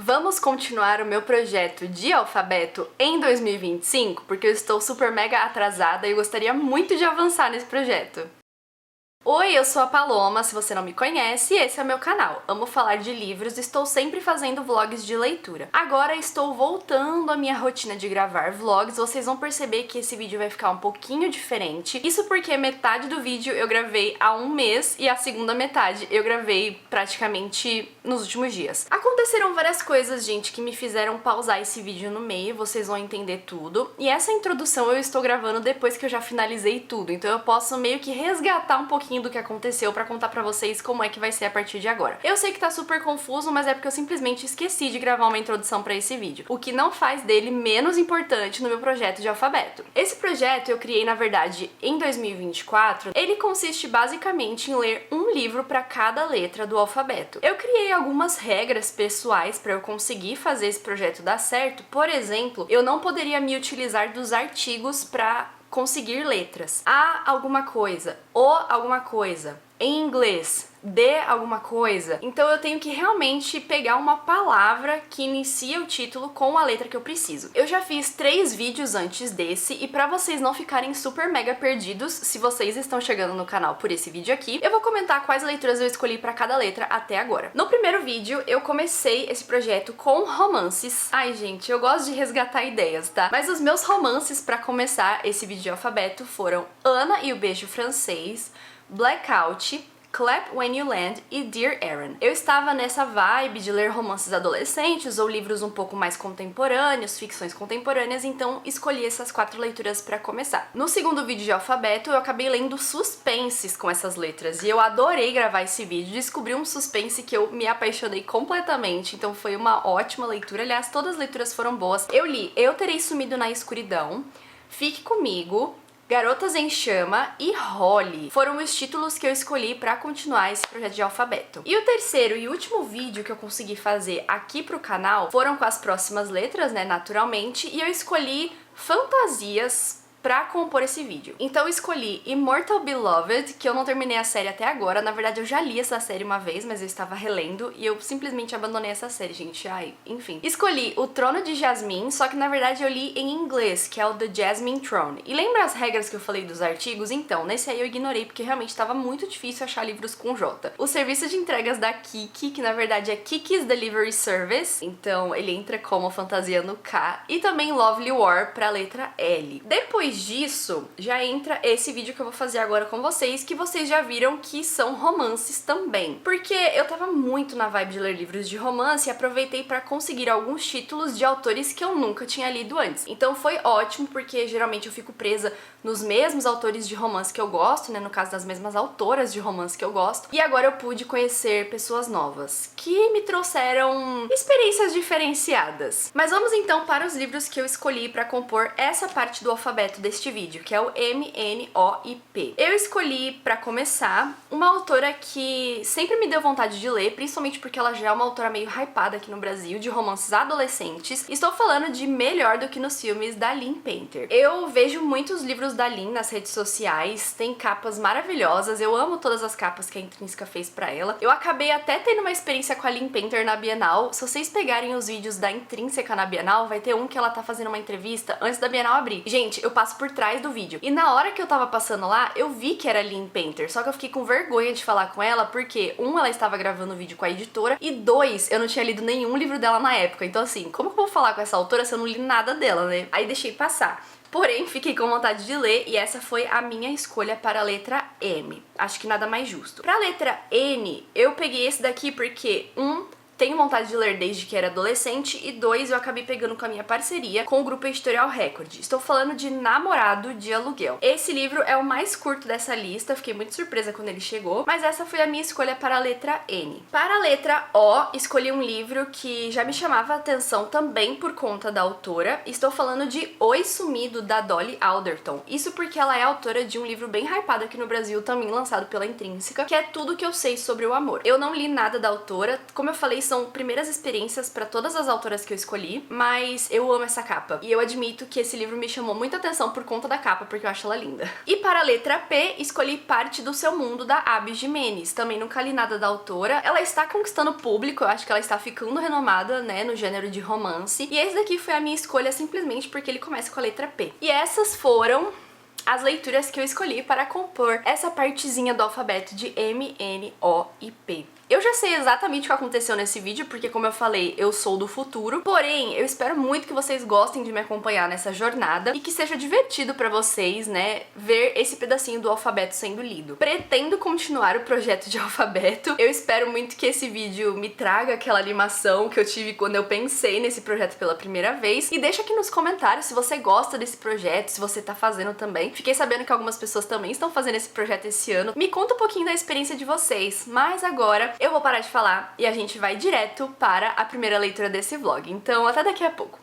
Vamos continuar o meu projeto de alfabeto em 2025, porque eu estou super mega atrasada e gostaria muito de avançar nesse projeto. Oi, eu sou a Paloma, se você não me conhece, esse é o meu canal. Amo falar de livros e estou sempre fazendo vlogs de leitura. Agora estou voltando à minha rotina de gravar vlogs, vocês vão perceber que esse vídeo vai ficar um pouquinho diferente. Isso porque metade do vídeo eu gravei há um mês e a segunda metade eu gravei praticamente nos últimos dias. Aconteceram várias coisas, gente, que me fizeram pausar esse vídeo no meio, vocês vão entender tudo. E essa introdução eu estou gravando depois que eu já finalizei tudo, então eu posso meio que resgatar um pouquinho do que aconteceu pra contar pra vocês como é que vai ser a partir de agora. Eu sei que tá super confuso, mas é porque eu simplesmente esqueci de gravar uma introdução pra esse vídeo, o que não faz dele menos importante no meu projeto de alfabeto. Esse projeto eu criei, na verdade, em 2024. Ele consiste basicamente em ler um livro pra cada letra do alfabeto. Eu criei algumas regras pessoais pra eu conseguir fazer esse projeto dar certo. Por exemplo, eu não poderia me utilizar dos artigos pra conseguir letras. A alguma coisa, o alguma coisa, em inglês, de alguma coisa. Então eu tenho que realmente pegar uma palavra que inicia o título com a letra que eu preciso. Eu já fiz 3 vídeos antes desse e pra vocês não ficarem super mega perdidos, se vocês estão chegando no canal por esse vídeo aqui, eu vou comentar quais leituras eu escolhi pra cada letra até agora. No primeiro vídeo eu comecei esse projeto com romances. Ai gente, eu gosto de resgatar ideias, tá? Mas os meus romances pra começar esse vídeo de alfabeto foram Ana e o Beijo Francês, Blackout, Clap When You Land e Dear Erin. Eu estava nessa vibe de ler romances adolescentes ou livros um pouco mais contemporâneos, ficções contemporâneas, então escolhi essas 4 leituras pra começar. No segundo vídeo de alfabeto eu acabei lendo suspenses com essas letras e eu adorei gravar esse vídeo, descobri um suspense que eu me apaixonei completamente, então foi uma ótima leitura. Aliás, todas as leituras foram boas. Eu li Eu Terei Sumido na Escuridão, Fique Comigo, Garotas em Chama e Holly foram os títulos que eu escolhi pra continuar esse projeto de alfabeto. E o terceiro e último vídeo que eu consegui fazer aqui pro canal foram com as próximas letras, né, naturalmente, e eu escolhi fantasias pra compor esse vídeo. Então eu escolhi Immortal Beloved, que eu não terminei a série até agora. Na verdade eu já li essa série uma vez, mas eu estava relendo e eu simplesmente abandonei essa série, gente. Ai, enfim. Escolhi O Trono de Jasmine, só que na verdade eu li em inglês, que é o The Jasmine Throne. E lembra as regras que eu falei dos artigos? Então, nesse aí eu ignorei porque realmente estava muito difícil achar livros com J. O serviço de entregas da Kiki, que na verdade é Kiki's Delivery Service, então ele entra como fantasia no K, e também Lovely War pra letra L. Depois disso, já entra esse vídeo que eu vou fazer agora com vocês, que vocês já viram que são romances também. Porque eu tava muito na vibe de ler livros de romance e aproveitei pra conseguir alguns títulos de autores que eu nunca tinha lido antes. Então foi ótimo, porque geralmente eu fico presa nos mesmos autores de romance que eu gosto, né, no caso das mesmas autoras de romance que eu gosto, e agora eu pude conhecer pessoas novas, que me trouxeram experiências diferenciadas. Mas vamos então para os livros que eu escolhi pra compor essa parte do alfabeto deste vídeo, que é o M, N, O e P. Eu escolhi, pra começar, uma autora que sempre me deu vontade de ler, principalmente porque ela já é uma autora meio hypada aqui no Brasil, de romances adolescentes. Estou falando de Melhor do que nos Filmes, da Lynn Painter. Eu vejo muitos livros da Lynn nas redes sociais, tem capas maravilhosas, eu amo todas as capas que a Intrínseca fez pra ela. Eu acabei até tendo uma experiência com a Lynn Painter na Bienal. Se vocês pegarem os vídeos da Intrínseca na Bienal, vai ter um que ela tá fazendo uma entrevista antes da Bienal abrir. Gente, eu passo por trás do vídeo. E na hora que eu tava passando lá, eu vi que era Lynn Painter, só que eu fiquei com vergonha de falar com ela, porque, ela estava gravando o vídeo com a editora, e 2, eu não tinha lido nenhum livro dela na época. Então assim, como que eu vou falar com essa autora se eu não li nada dela, né? Aí deixei passar. Porém, fiquei com vontade de ler e essa foi a minha escolha para a letra M. Acho que nada mais justo. Para a letra N, eu peguei esse daqui porque, tenho vontade de ler desde que era adolescente, e 2, eu acabei pegando com a minha parceria com o grupo Editorial Record. Estou falando de Namorado de Aluguel. Esse livro é o mais curto dessa lista, fiquei muito surpresa quando ele chegou, mas essa foi a minha escolha para a letra N. Para a letra O, escolhi um livro que já me chamava a atenção também por conta da autora. Estou falando de Oi Sumido, da Dolly Alderton. Isso porque ela é autora de um livro bem hypado aqui no Brasil, também lançado pela Intrínseca, que é Tudo que eu sei sobre o amor. Eu não li nada da autora, como eu falei, pois são primeiras experiências pra todas as autoras que eu escolhi, mas eu amo essa capa. E eu admito que esse livro me chamou muita atenção por conta da capa, porque eu acho ela linda. E para a letra P, escolhi Parte do Seu Mundo, da Abby Jimenez. Também nunca li nada da autora. Ela está conquistando o público, eu acho que ela está ficando renomada, né, no gênero de romance. E esse daqui foi a minha escolha simplesmente porque ele começa com a letra P. E essas foram as leituras que eu escolhi para compor essa partezinha do alfabeto de M, N, O e P. Eu já sei exatamente o que aconteceu nesse vídeo, porque como eu falei, eu sou do futuro. Porém, eu espero muito que vocês gostem de me acompanhar nessa jornada e que seja divertido pra vocês, né, ver esse pedacinho do alfabeto sendo lido. Pretendo continuar o projeto de alfabeto. Eu espero muito que esse vídeo me traga aquela animação que eu tive quando eu pensei nesse projeto pela primeira vez. E deixa aqui nos comentários se você gosta desse projeto, se você tá fazendo também. Fiquei sabendo que algumas pessoas também estão fazendo esse projeto esse ano. Me conta um pouquinho da experiência de vocês. Mas agora eu vou parar de falar e a gente vai direto para a primeira leitura desse vlog. Então, até daqui a pouco.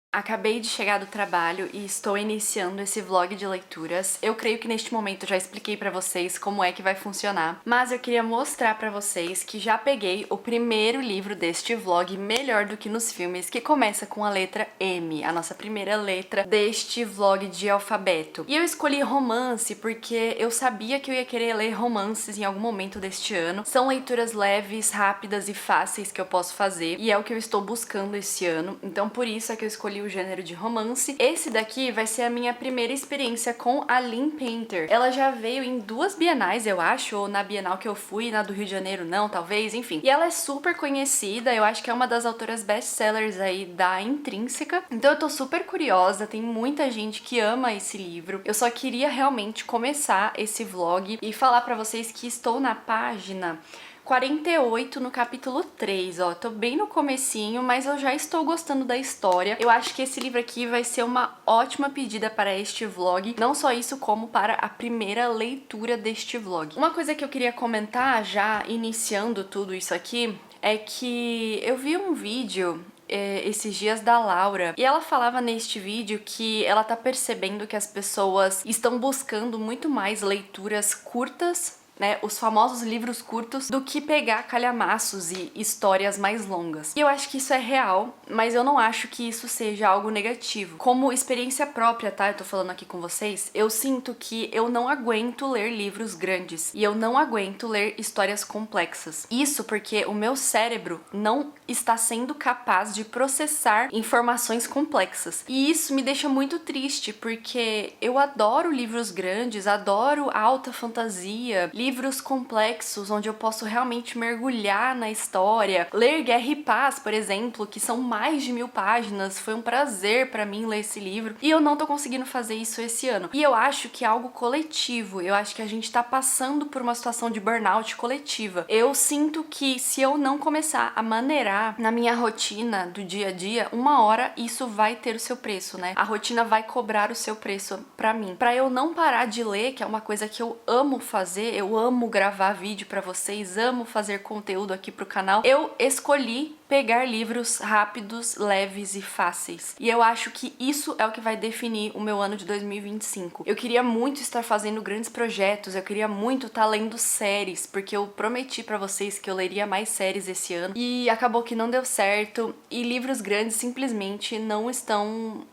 Acabei de chegar do trabalho e estou iniciando esse vlog de leituras. Eu creio que neste momento eu já expliquei pra vocês como é que vai funcionar, mas eu queria mostrar pra vocês que já peguei o primeiro livro deste vlog, Melhor do que nos Filmes, que começa com a letra M, a nossa primeira letra deste vlog de alfabeto. E eu escolhi romance porque eu sabia que eu ia querer ler romances em algum momento deste ano. São leituras leves, rápidas e fáceis que eu posso fazer, e é o que eu estou buscando esse ano, então por isso é que eu escolhi o gênero de romance. Esse daqui vai ser a minha primeira experiência com a Lynn Painter. Ela já veio em 2 bienais, eu acho, ou na Bienal que eu fui, na do Rio de Janeiro não, talvez, enfim. E ela é super conhecida, eu acho que é uma das autoras best-sellers aí da Intrínseca. Então eu tô super curiosa, tem muita gente que ama esse livro. Eu só queria realmente começar esse vlog e falar pra vocês que estou na página 48 no capítulo 3, ó, tô bem no comecinho, mas eu já estou gostando da história. Eu acho que esse livro aqui vai ser uma ótima pedida para este vlog, não só isso, como para a primeira leitura deste vlog. Uma coisa que eu queria comentar, já iniciando tudo isso aqui, é que eu vi um vídeo esses dias da Laura, e ela falava neste vídeo que ela tá percebendo que as pessoas estão buscando muito mais leituras curtas, né, os famosos livros curtos, do que pegar calhamaços e histórias mais longas. E eu acho que isso é real, mas eu não acho que isso seja algo negativo. Como experiência própria, tá? Eu tô falando aqui com vocês, eu sinto que eu não aguento ler livros grandes e eu não aguento ler histórias complexas. Isso porque o meu cérebro não está sendo capaz de processar informações complexas. E isso me deixa muito triste, porque eu adoro livros grandes, adoro alta fantasia, livros complexos onde eu posso realmente mergulhar na história. Ler Guerra e Paz, por exemplo, que são mais de 1000 páginas, foi um prazer pra mim ler esse livro, e eu não tô conseguindo fazer isso esse ano. E eu acho que é algo coletivo, eu acho que a gente tá passando por uma situação de burnout coletiva. Eu sinto que se eu não começar a maneirar na minha rotina do dia a dia, uma hora isso vai ter o seu preço, né? A rotina vai cobrar o seu preço pra mim. Pra eu não parar de ler, que é uma coisa que eu amo fazer, eu amo gravar vídeo pra vocês, amo fazer conteúdo aqui pro canal, eu escolhi pegar livros rápidos, leves e fáceis. E eu acho que isso é o que vai definir o meu ano de 2025. Eu queria muito estar fazendo grandes projetos, eu queria muito estar lendo séries, porque eu prometi pra vocês que eu leria mais séries esse ano, e acabou que não deu certo, e livros grandes simplesmente não estão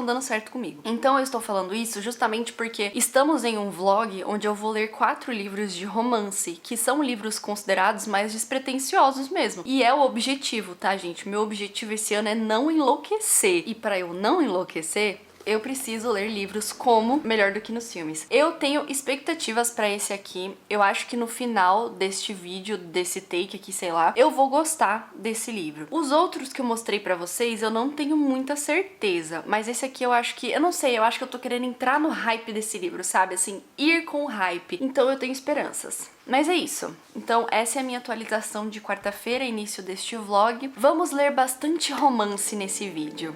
dando certo comigo. Então eu estou falando isso justamente porque estamos em um vlog onde eu vou ler 4 livros de romance, que são livros considerados mais despretensiosos mesmo. E é o objetivo, tá, gente? Meu objetivo esse ano é não enlouquecer. E para eu não enlouquecer, eu preciso ler livros como Melhor do que nos Filmes. Eu tenho expectativas pra esse aqui. Eu acho que no final deste vídeo, desse take aqui, sei lá, eu vou gostar desse livro. Os outros que eu mostrei pra vocês, eu não tenho muita certeza. Mas esse aqui eu acho que... Eu não sei, eu acho que eu tô querendo entrar no hype desse livro, sabe? Assim, ir com o hype. Então eu tenho esperanças. Mas é isso. Então essa é a minha atualização de quarta-feira, início deste vlog. Vamos ler bastante romance nesse vídeo.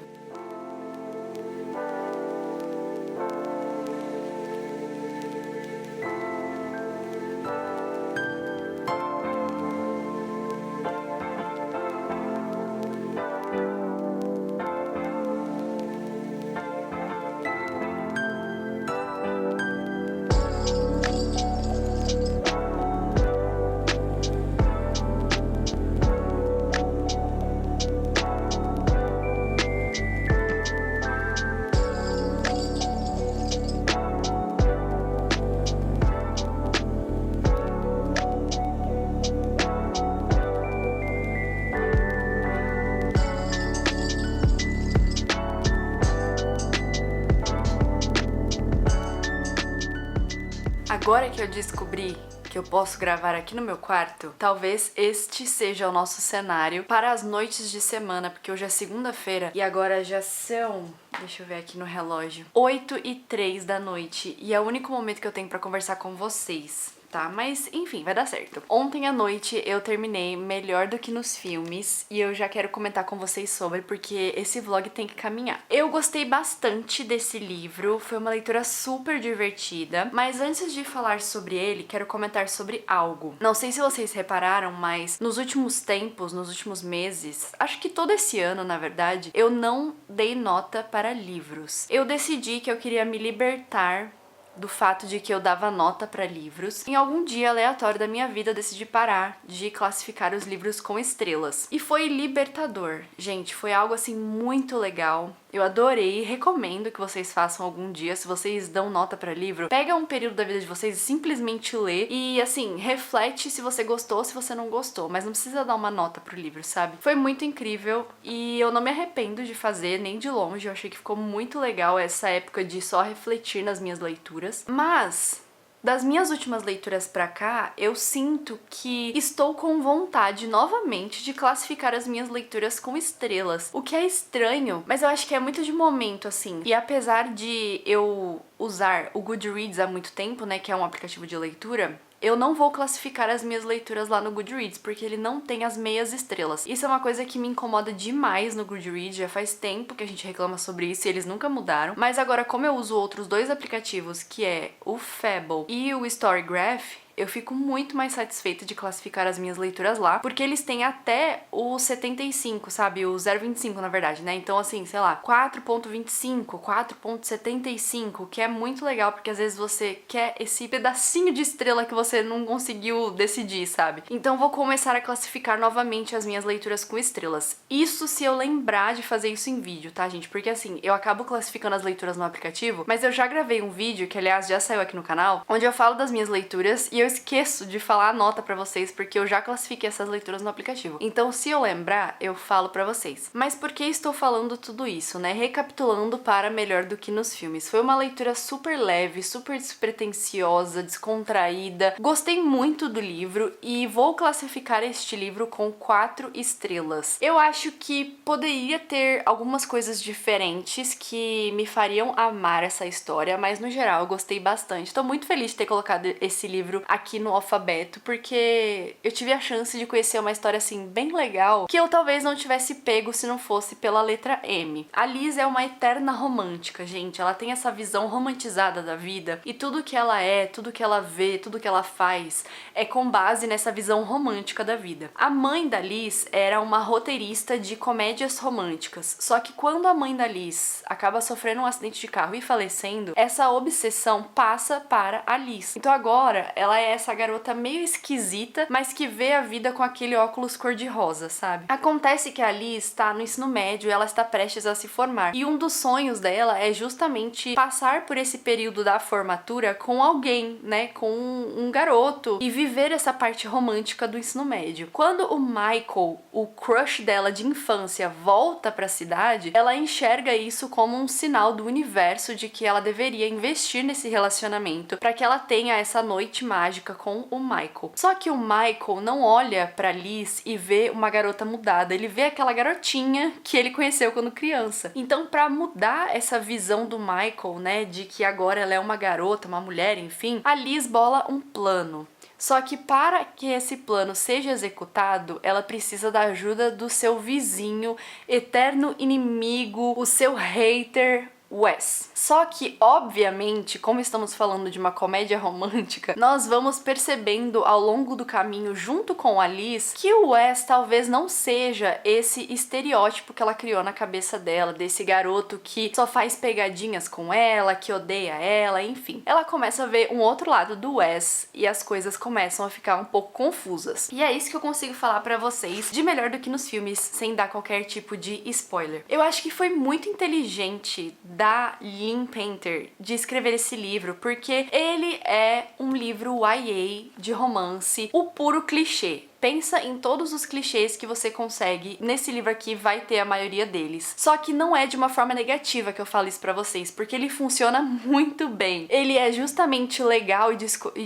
Agora que eu descobri que eu posso gravar aqui no meu quarto, talvez este seja o nosso cenário para as noites de semana, porque hoje é segunda-feira e agora já são, deixa eu ver aqui no relógio, 8h03 da noite e é o único momento que eu tenho pra conversar com vocês. Tá, mas enfim, vai dar certo. Ontem à noite eu terminei Melhor do que nos Filmes e eu já quero comentar com vocês sobre, porque esse vlog tem que caminhar. Eu gostei bastante desse livro, foi uma leitura super divertida, mas antes de falar sobre ele, quero comentar sobre algo. Não sei se vocês repararam, mas nos últimos tempos, nos últimos meses, acho que todo esse ano, na verdade, eu não dei nota para livros. Eu decidi que eu queria me libertar do fato de que eu dava nota para livros. Em algum dia aleatório da minha vida eu decidi parar de classificar os livros com estrelas. E foi libertador. Gente, foi algo assim muito legal. Eu adorei, recomendo que vocês façam algum dia. Se vocês dão nota pra livro, pega um período da vida de vocês e simplesmente lê. E assim, reflete se você gostou ou se você não gostou. Mas não precisa dar uma nota pro livro, sabe? Foi muito incrível e eu não me arrependo de fazer, nem de longe. Eu achei que ficou muito legal essa época de só refletir nas minhas leituras. Mas das minhas últimas leituras pra cá, eu sinto que estou com vontade novamente de classificar as minhas leituras com estrelas. O que é estranho, mas eu acho que é muito de momento, assim. E apesar de eu usar o Goodreads há muito tempo, né, que é um aplicativo de leitura, eu não vou classificar as minhas leituras lá no Goodreads, porque ele não tem as meias estrelas. Isso é uma coisa que me incomoda demais no Goodreads, já faz tempo que a gente reclama sobre isso e eles nunca mudaram. Mas agora, como eu uso outros dois aplicativos, que é o Fable e o Storygraph, eu fico muito mais satisfeita de classificar as minhas leituras lá, porque eles têm até o 75, sabe? O 0,25 na verdade, né? Então assim, sei lá, 4,25, 4,75, que é muito legal, porque às vezes você quer esse pedacinho de estrela que você não conseguiu decidir, sabe? Então vou começar a classificar novamente as minhas leituras com estrelas. Isso se eu lembrar de fazer isso em vídeo, tá, gente? Porque assim, eu acabo classificando as leituras no aplicativo, mas eu já gravei um vídeo, que aliás já saiu aqui no canal, onde eu falo das minhas leituras e eu esqueço de falar a nota pra vocês, porque eu já classifiquei essas leituras no aplicativo. Então, se eu lembrar, eu falo pra vocês. Mas por que estou falando tudo isso, né? Recapitulando para Melhor do que nos Filmes. Foi uma leitura super leve, super despretensiosa, descontraída. Gostei muito do livro e vou classificar este livro com 4 estrelas. Eu acho que poderia ter algumas coisas diferentes que me fariam amar essa história, mas no geral eu gostei bastante. Tô muito feliz de ter colocado esse livro aqui no alfabeto, porque eu tive a chance de conhecer uma história assim bem legal, que eu talvez não tivesse pego se não fosse pela letra M. A Liz é uma eterna romântica, gente. Ela tem essa visão romantizada da vida e tudo que ela é, tudo que ela vê, tudo que ela faz é com base nessa visão romântica da vida. A mãe da Liz era uma roteirista de comédias românticas, só que quando a mãe da Liz acaba sofrendo um acidente de carro e falecendo, essa obsessão passa para a Liz. Então agora ela é essa garota meio esquisita, mas que vê a vida com aquele óculos cor-de-rosa, sabe? Acontece que a Liz está no ensino médio e ela está prestes a se formar. E um dos sonhos dela é justamente passar por esse período da formatura com alguém, né? Com um garoto e viver essa parte romântica do ensino médio. Quando o Michael, o crush dela de infância, volta para a cidade, ela enxerga isso como um sinal do universo de que ela deveria investir nesse relacionamento para que ela tenha essa noite mágica com o Michael. Só que o Michael não olha pra Liz e vê uma garota mudada, ele vê aquela garotinha que ele conheceu quando criança. Então, pra mudar essa visão do Michael, né, de que agora ela é uma garota, uma mulher, enfim, a Liz bola um plano. Só que para que esse plano seja executado, ela precisa da ajuda do seu vizinho, eterno inimigo, o seu hater, Wes. Só que, obviamente, como estamos falando de uma comédia romântica, nós vamos percebendo ao longo do caminho, junto com a Liz, que o Wes talvez não seja esse estereótipo que ela criou na cabeça dela, desse garoto que só faz pegadinhas com ela, que odeia ela, enfim. Ela começa a ver um outro lado do Wes e as coisas começam a ficar um pouco confusas. E é isso que eu consigo falar pra vocês de Melhor do que nos Filmes, sem dar qualquer tipo de spoiler. Eu acho que foi muito inteligente da Lynn Painter de escrever esse livro, porque ele é um livro YA de romance, o puro clichê. pensa em todos os clichês que você consegue. Nesse livro aqui vai ter a maioria deles. Só que não é de uma forma negativa que eu falo isso pra vocês, porque ele funciona muito bem. Ele é justamente legal e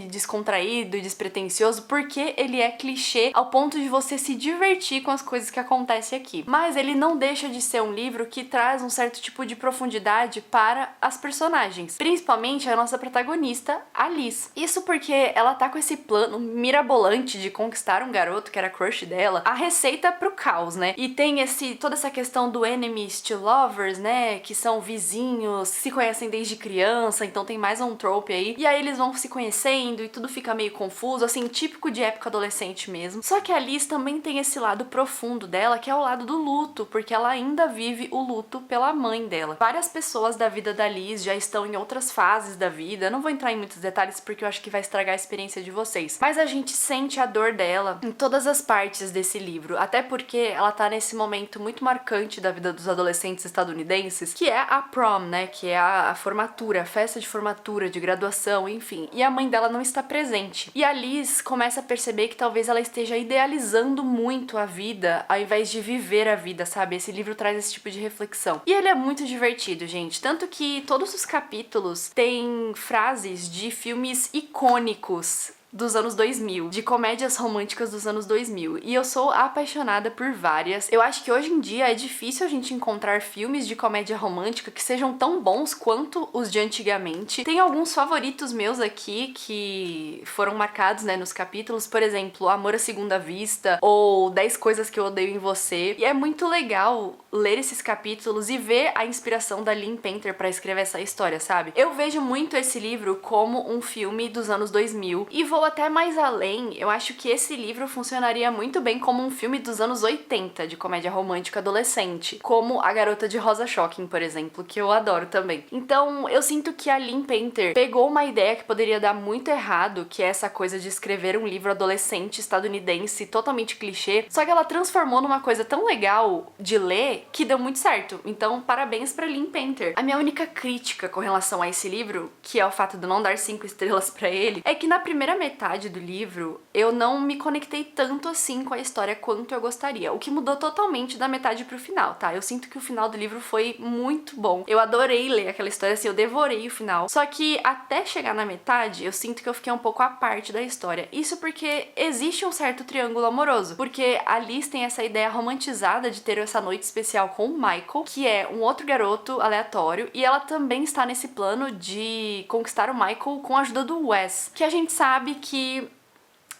descontraído e despretensioso porque ele é clichê ao ponto de você se divertir com as coisas que acontecem aqui. Mas ele não deixa de ser um livro que traz um certo tipo de profundidade para as personagens, principalmente a nossa protagonista, a Liz. Isso porque ela tá com esse plano mirabolante de conquistar um garoto que era crush dela, a receita pro caos, né? E tem toda essa questão do enemies to lovers, né? Que são vizinhos, se conhecem desde criança, então tem mais um trope aí. E aí eles vão se conhecendo e tudo fica meio confuso, assim, típico de época adolescente mesmo. Só que a Liz também tem esse lado profundo dela, que é o lado do luto, porque ela ainda vive o luto pela mãe dela. Várias pessoas da vida da Liz já estão em outras fases da vida. Eu não vou entrar em muitos detalhes porque eu acho que vai estragar a experiência de vocês. Mas a gente sente a dor dela em todas as partes desse livro, até porque ela tá nesse momento muito marcante da vida dos adolescentes estadunidenses, que é a prom, né? Que é a formatura, a festa de formatura, de graduação, enfim. E a mãe dela não está presente. E a Liz começa a perceber que talvez ela esteja idealizando muito a vida, ao invés de viver a vida, sabe? Esse livro traz esse tipo de reflexão. E ele é muito divertido, gente. Tanto que todos os capítulos têm frases de filmes icônicos dos anos 2000, de comédias românticas dos anos 2000. E eu sou apaixonada por várias. Eu acho que hoje em dia é difícil a gente encontrar filmes de comédia romântica que sejam tão bons quanto os de antigamente. Tem alguns favoritos meus aqui que foram marcados, né, nos capítulos. Por exemplo, Amor à Segunda Vista ou 10 Coisas que Eu Odeio em Você. E é muito legal ler esses capítulos e ver a inspiração da Lynn Painter pra escrever essa história, sabe? Eu vejo muito esse livro como um filme dos anos 2000 e vou até mais além. Eu acho que esse livro funcionaria muito bem como um filme dos anos 80 de comédia romântica adolescente, como A Garota de Rosa Shocking, por exemplo, que eu adoro também. Então, eu sinto que a Lynn Painter pegou uma ideia que poderia dar muito errado, que é essa coisa de escrever um livro adolescente estadunidense totalmente clichê, só que ela transformou numa coisa tão legal de ler que deu muito certo. Então, parabéns pra Lynn Painter. A minha única crítica com relação a esse livro, que é o fato de não dar 5 estrelas pra ele, é que na primeira metade do livro eu não me conectei tanto assim com a história quanto eu gostaria, o que mudou totalmente da metade pro final, tá? Eu sinto que o final do livro foi muito bom. Eu adorei ler aquela história, assim, eu devorei o final. Só que até chegar na metade, eu sinto que eu fiquei um pouco à parte da história. Isso porque existe um certo triângulo amoroso, porque a Liz tem essa ideia romantizada de ter essa noite especial com o Michael, que é um outro garoto aleatório, e ela também está nesse plano de conquistar o Michael com a ajuda do Wes, que a gente sabe que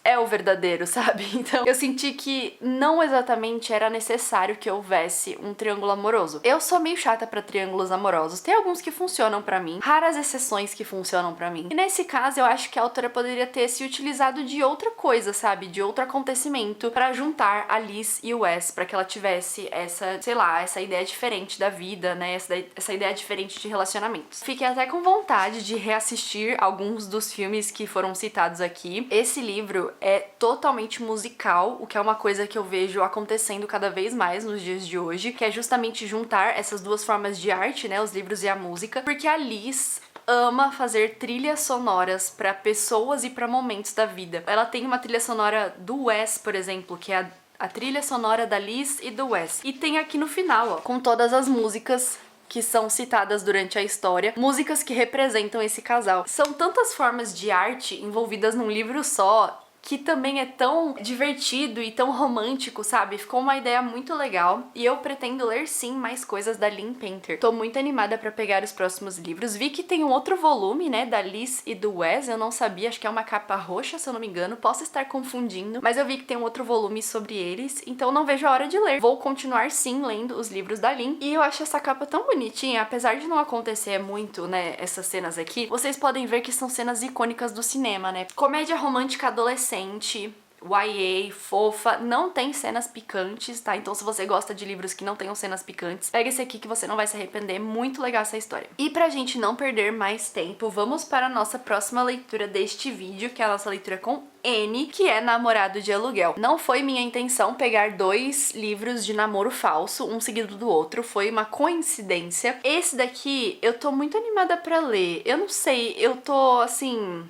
é o verdadeiro, sabe? Então eu senti que não exatamente era necessário que houvesse um triângulo amoroso. Eu sou meio chata pra triângulos amorosos. Tem alguns que funcionam pra mim, raras exceções que funcionam pra mim. E nesse caso eu acho que a autora poderia ter se utilizado de outra coisa, sabe? De outro acontecimento pra juntar a Liz e o Wes, pra que ela tivesse essa, sei lá, essa ideia diferente da vida, né? Essa ideia diferente de relacionamentos. Fiquei até com vontade de reassistir alguns dos filmes que foram citados aqui. Esse livro é totalmente musical, o que é uma coisa que eu vejo acontecendo cada vez mais nos dias de hoje, que é justamente juntar essas duas formas de arte, né, os livros e a música, porque a Liz ama fazer trilhas sonoras pra pessoas e pra momentos da vida. Ela tem uma trilha sonora do Wes, por exemplo, que é a trilha sonora da Liz e do Wes. E tem aqui no final, ó, com todas as músicas que são citadas durante a história, músicas que representam esse casal. São tantas formas de arte envolvidas num livro só, que também é tão divertido e tão romântico, sabe? Ficou uma ideia muito legal e eu pretendo ler sim mais coisas da Lynn Painter. Tô muito animada pra pegar os próximos livros. Vi que tem um outro volume, né, da Liz e do Wes, eu não sabia, acho que é uma capa roxa, se eu não me engano, posso estar confundindo, mas eu vi que tem um outro volume sobre eles, então não vejo a hora de ler. Vou continuar sim lendo os livros da Lynn e eu acho essa capa tão bonitinha, apesar de não acontecer muito, né, essas cenas aqui, vocês podem ver que são cenas icônicas do cinema, né? Comédia romântica adolescente, YA, fofa, não tem cenas picantes, tá? Então se você gosta de livros que não tenham cenas picantes, pega esse aqui que você não vai se arrepender, muito legal essa história. E pra gente não perder mais tempo, vamos para a nossa próxima leitura deste vídeo, que é a nossa leitura com N, que é Namorado de Aluguel. Não foi minha intenção pegar 2 livros de namoro falso, um seguido do outro, foi uma coincidência. Esse daqui eu tô muito animada pra ler, eu não sei, eu tô assim...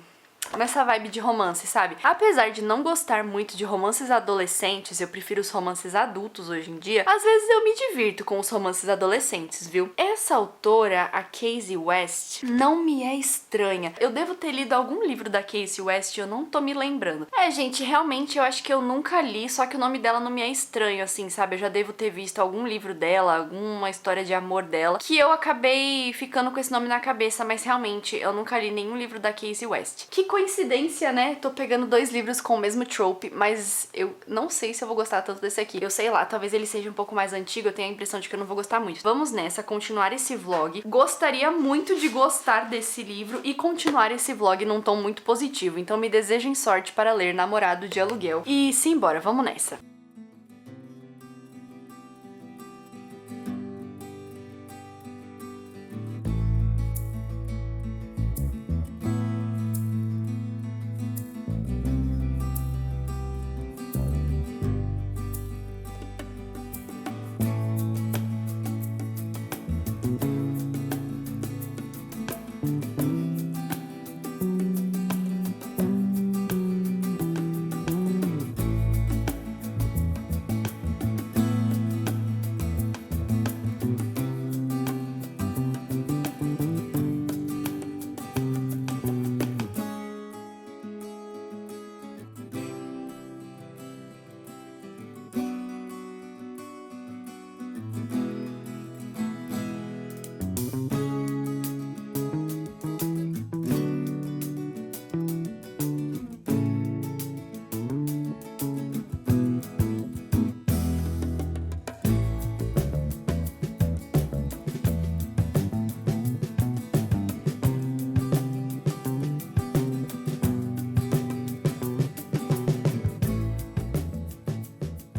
nessa vibe de romance, sabe? Apesar de não gostar muito de romances adolescentes, eu prefiro os romances adultos hoje em dia, às vezes eu me divirto com os romances adolescentes, viu? Essa autora, a Casey West, não me é estranha. Eu devo ter lido algum livro da Casey West e eu não tô me lembrando. Gente, realmente eu acho que eu nunca li, só que o nome dela não me é estranho, assim, sabe? Eu já devo ter visto algum livro dela, alguma história de amor dela, que eu acabei ficando com esse nome na cabeça, mas realmente eu nunca li nenhum livro da Casey West. Que coincidência, né? Tô pegando 2 livros com o mesmo trope, mas eu não sei se eu vou gostar tanto desse aqui. Eu sei lá, talvez ele seja um pouco mais antigo, eu tenho a impressão de que eu não vou gostar muito. Vamos nessa, continuar esse vlog. Gostaria muito de gostar desse livro e continuar esse vlog num tom muito positivo, então me desejem sorte para ler Namorado de Aluguel. E simbora, vamos nessa.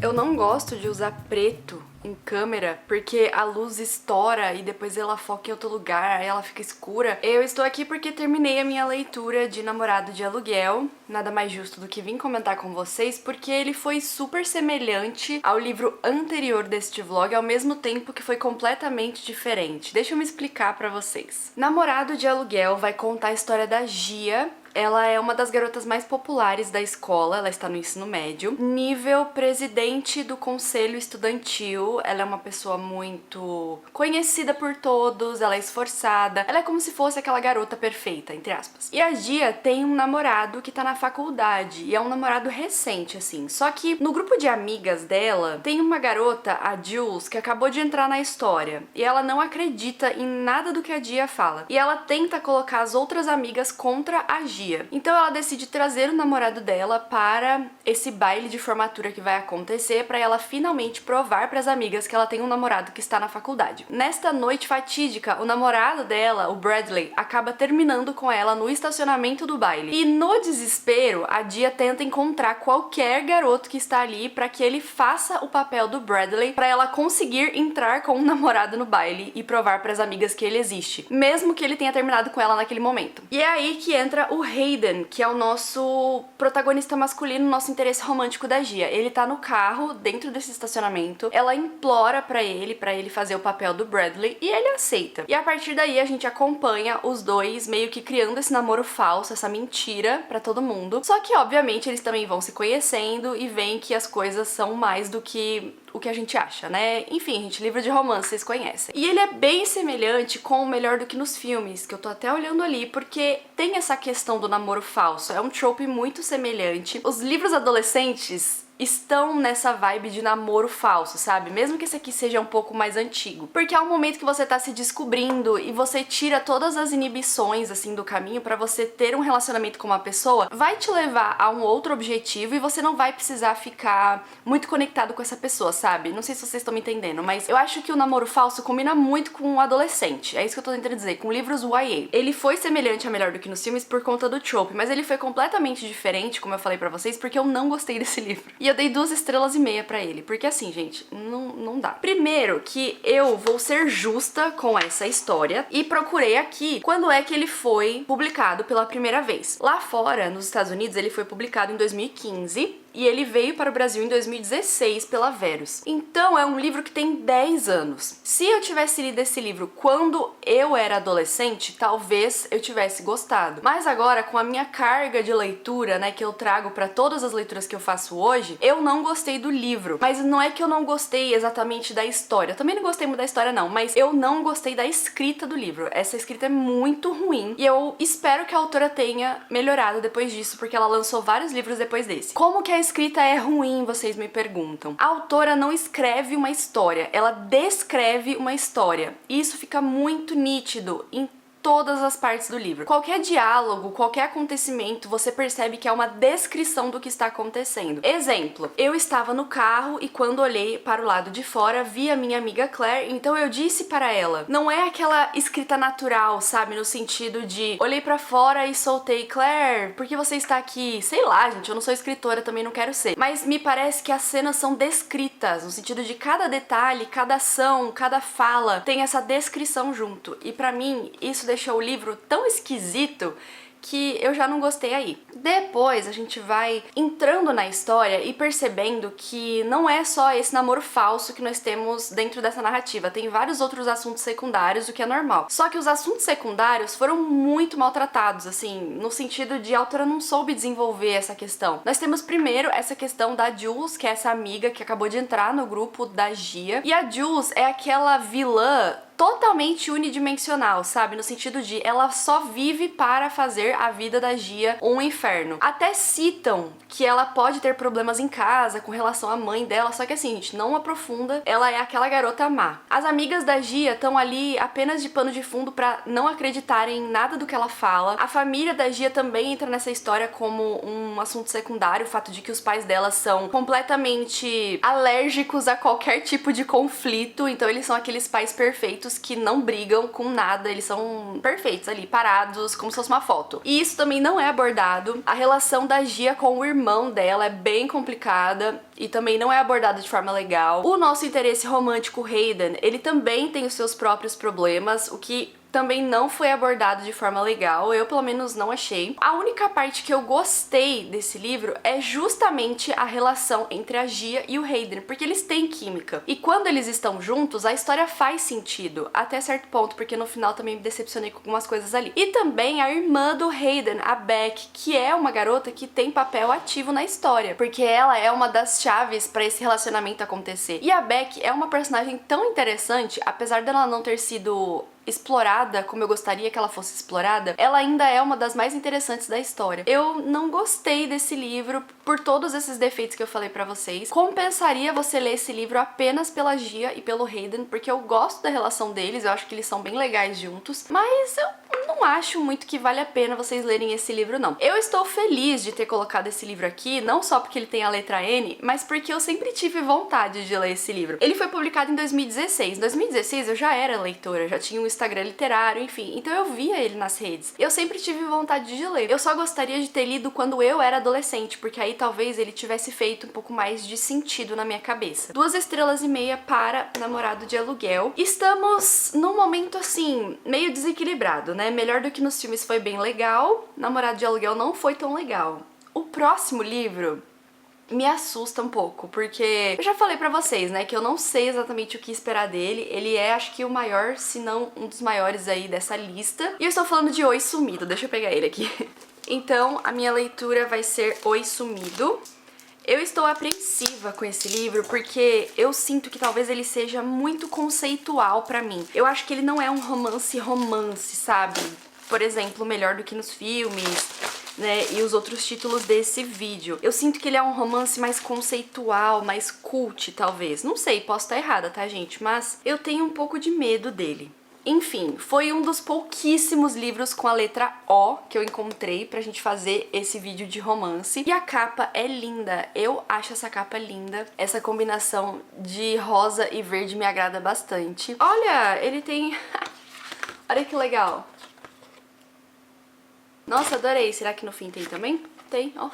Eu não gosto de usar preto em câmera, porque a luz estoura e depois ela foca em outro lugar, aí ela fica escura. Eu estou aqui porque terminei a minha leitura de Namorado de Aluguel, nada mais justo do que vim comentar com vocês, porque ele foi super semelhante ao livro anterior deste vlog, ao mesmo tempo que foi completamente diferente. Deixa eu me explicar pra vocês. Namorado de Aluguel vai contar a história da Gia. Ela é uma das garotas mais populares da escola, ela está no ensino médio, nível presidente do conselho estudantil. Ela é uma pessoa muito conhecida por todos, ela é esforçada, ela é como se fosse aquela garota perfeita, entre aspas. E a Gia tem um namorado que tá na faculdade, e é um namorado recente, assim. Só que no grupo de amigas dela, tem uma garota, a Jules, que acabou de entrar na história, e ela não acredita em nada do que a Gia fala. E ela tenta colocar as outras amigas contra a Gia. Então ela decide trazer o namorado dela para esse baile de formatura que vai acontecer, para ela finalmente provar para as amigas que ela tem um namorado que está na faculdade. Nesta noite fatídica, o namorado dela, o Bradley, acaba terminando com ela no estacionamento do baile. E no desespero, a Gia tenta encontrar qualquer garoto que está ali para que ele faça o papel do Bradley, para ela conseguir entrar com um namorado no baile e provar para as amigas que ele existe, mesmo que ele tenha terminado com ela naquele momento. E é aí que entra o Hayden, que é o nosso protagonista masculino, nosso interesse romântico da Gia. Ele tá no carro, dentro desse estacionamento, ela implora pra ele fazer o papel do Bradley, e ele aceita. E a partir daí a gente acompanha os dois meio que criando esse namoro falso, essa mentira pra todo mundo. Só que, obviamente, eles também vão se conhecendo e veem que as coisas são mais do que o que a gente acha, né? Enfim, gente, livro de romance, vocês conhecem. E ele é bem semelhante com o Melhor do que nos Filmes, que eu tô até olhando ali, porque tem essa questão do namoro falso. É um trope muito semelhante. Os livros adolescentes estão nessa vibe de namoro falso, sabe? Mesmo que esse aqui seja um pouco mais antigo. Porque é um momento que você tá se descobrindo e você tira todas as inibições, assim, do caminho pra você ter um relacionamento com uma pessoa, vai te levar a um outro objetivo e você não vai precisar ficar muito conectado com essa pessoa, sabe? Não sei se vocês estão me entendendo, mas eu acho que o namoro falso combina muito com o adolescente. É isso que eu tô tentando dizer, com livros YA. Ele foi semelhante a Melhor do que nos Filmes por conta do trope, mas ele foi completamente diferente, como eu falei pra vocês, porque eu não gostei desse livro. E eu dei 2,5 estrelas pra ele, porque assim, gente, não dá. Primeiro que eu vou ser justa com essa história e procurei aqui quando é que ele foi publicado pela primeira vez. Lá fora, nos Estados Unidos, ele foi publicado em 2015 e ele veio para o Brasil em 2016 pela Verus. Então é um livro que tem 10 anos. Se eu tivesse lido esse livro quando eu era adolescente, talvez eu tivesse gostado. Mas agora, com a minha carga de leitura, né, que eu trago para todas as leituras que eu faço hoje, eu não gostei do livro. Mas não é que eu não gostei exatamente da história. Eu também não gostei muito da história não, mas eu não gostei da escrita do livro. Essa escrita é muito ruim e eu espero que a autora tenha melhorado depois disso, porque ela lançou vários livros depois desse. Como que a escrita é ruim, vocês me perguntam? A autora não escreve uma história, ela descreve uma história. E isso fica muito nítido em todas as partes do livro. Qualquer diálogo, qualquer acontecimento, você percebe que é uma descrição do que está acontecendo. Exemplo, eu estava no carro e quando olhei para o lado de fora, vi a minha amiga Claire, então eu disse para ela. Não é aquela escrita natural, sabe? No sentido de, olhei para fora e soltei, Claire, por que você está aqui? Sei lá, gente, eu não sou escritora, também não quero ser. Mas me parece que as cenas são descritas, no sentido de cada detalhe, cada ação, cada fala, tem essa descrição junto. E pra mim, isso deixou o livro tão esquisito que eu já não gostei aí. Depois a gente vai entrando na história e percebendo que não é só esse namoro falso que nós temos dentro dessa narrativa, tem vários outros assuntos secundários, o que é normal. Só que os assuntos secundários foram muito maltratados, assim, no sentido de a autora não soube desenvolver essa questão. Nós temos primeiro essa questão da Jules, que é essa amiga que acabou de entrar no grupo da Gia, e a Jules é aquela vilã totalmente unidimensional, sabe? No sentido de ela só vive para fazer a vida da Gia um inferno. Até citam que ela pode ter problemas em casa com relação à mãe dela, só que assim, gente, não aprofunda, ela é aquela garota má. As amigas da Gia estão ali apenas de pano de fundo pra não acreditarem em nada do que ela fala. A família da Gia também entra nessa história como um assunto secundário, o fato de que os pais dela são completamente alérgicos a qualquer tipo de conflito, então eles são aqueles pais perfeitos que não brigam com nada, eles são perfeitos ali, parados, como se fosse uma foto. E isso também não é abordado. A relação da Gia com o irmão dela é bem complicada e também não é abordada de forma legal. O nosso interesse romântico, Hayden, ele também tem os seus próprios problemas, o que também não foi abordado de forma legal, eu pelo menos não achei. A única parte que eu gostei desse livro é justamente a relação entre a Gia e o Hayden, porque eles têm química. E quando eles estão juntos, a história faz sentido, até certo ponto, porque no final também me decepcionei com algumas coisas ali. E também a irmã do Hayden, a Beck, que é uma garota que tem papel ativo na história, porque ela é uma das chaves para esse relacionamento acontecer. E a Beck é uma personagem tão interessante, apesar dela não ter sido explorada como eu gostaria que ela fosse explorada, ela ainda é uma das mais interessantes da história. Eu não gostei desse livro por todos esses defeitos que eu falei pra vocês. Compensaria você ler esse livro apenas pela Gia e pelo Hayden, porque eu gosto da relação deles, eu acho que eles são bem legais juntos, mas eu não acho muito que vale a pena vocês lerem esse livro, não. Eu estou feliz de ter colocado esse livro aqui, não só porque ele tem a letra N, mas porque eu sempre tive vontade de ler esse livro. Ele foi publicado em 2016. Em 2016 eu já era leitora, já tinha um Instagram literário, enfim, então eu via ele nas redes. Eu sempre tive vontade de ler. Eu só gostaria de ter lido quando eu era adolescente, porque aí talvez ele tivesse feito um pouco mais de sentido na minha cabeça. 2,5 estrelas para Namorado de Aluguel. Estamos num momento assim, meio desequilibrado, né? Melhor do que nos filmes foi bem legal, Namorado de Aluguel não foi tão legal. O próximo livro me assusta um pouco, porque eu já falei pra vocês, né, que eu não sei exatamente o que esperar dele. Ele é, acho que o maior, se não um dos maiores aí dessa lista. E eu estou falando de Oi Sumido, deixa eu pegar ele aqui. Então, a minha leitura vai ser Oi Sumido. Eu estou apreensiva com esse livro porque eu sinto que talvez ele seja muito conceitual pra mim. Eu acho que ele não é um romance, sabe? Por exemplo, Melhor do que nos Filmes, né, e os outros títulos desse vídeo. Eu sinto que ele é um romance mais conceitual, mais cult, talvez. Não sei, posso estar errada, tá, gente? Mas eu tenho um pouco de medo dele. Enfim, foi um dos pouquíssimos livros com a letra O que eu encontrei pra gente fazer esse vídeo de romance. E a capa é linda, eu acho essa capa linda. Essa combinação de rosa e verde me agrada bastante. Olha, ele tem... Olha que legal. Nossa, adorei. Será que no fim tem também? Tem, ó.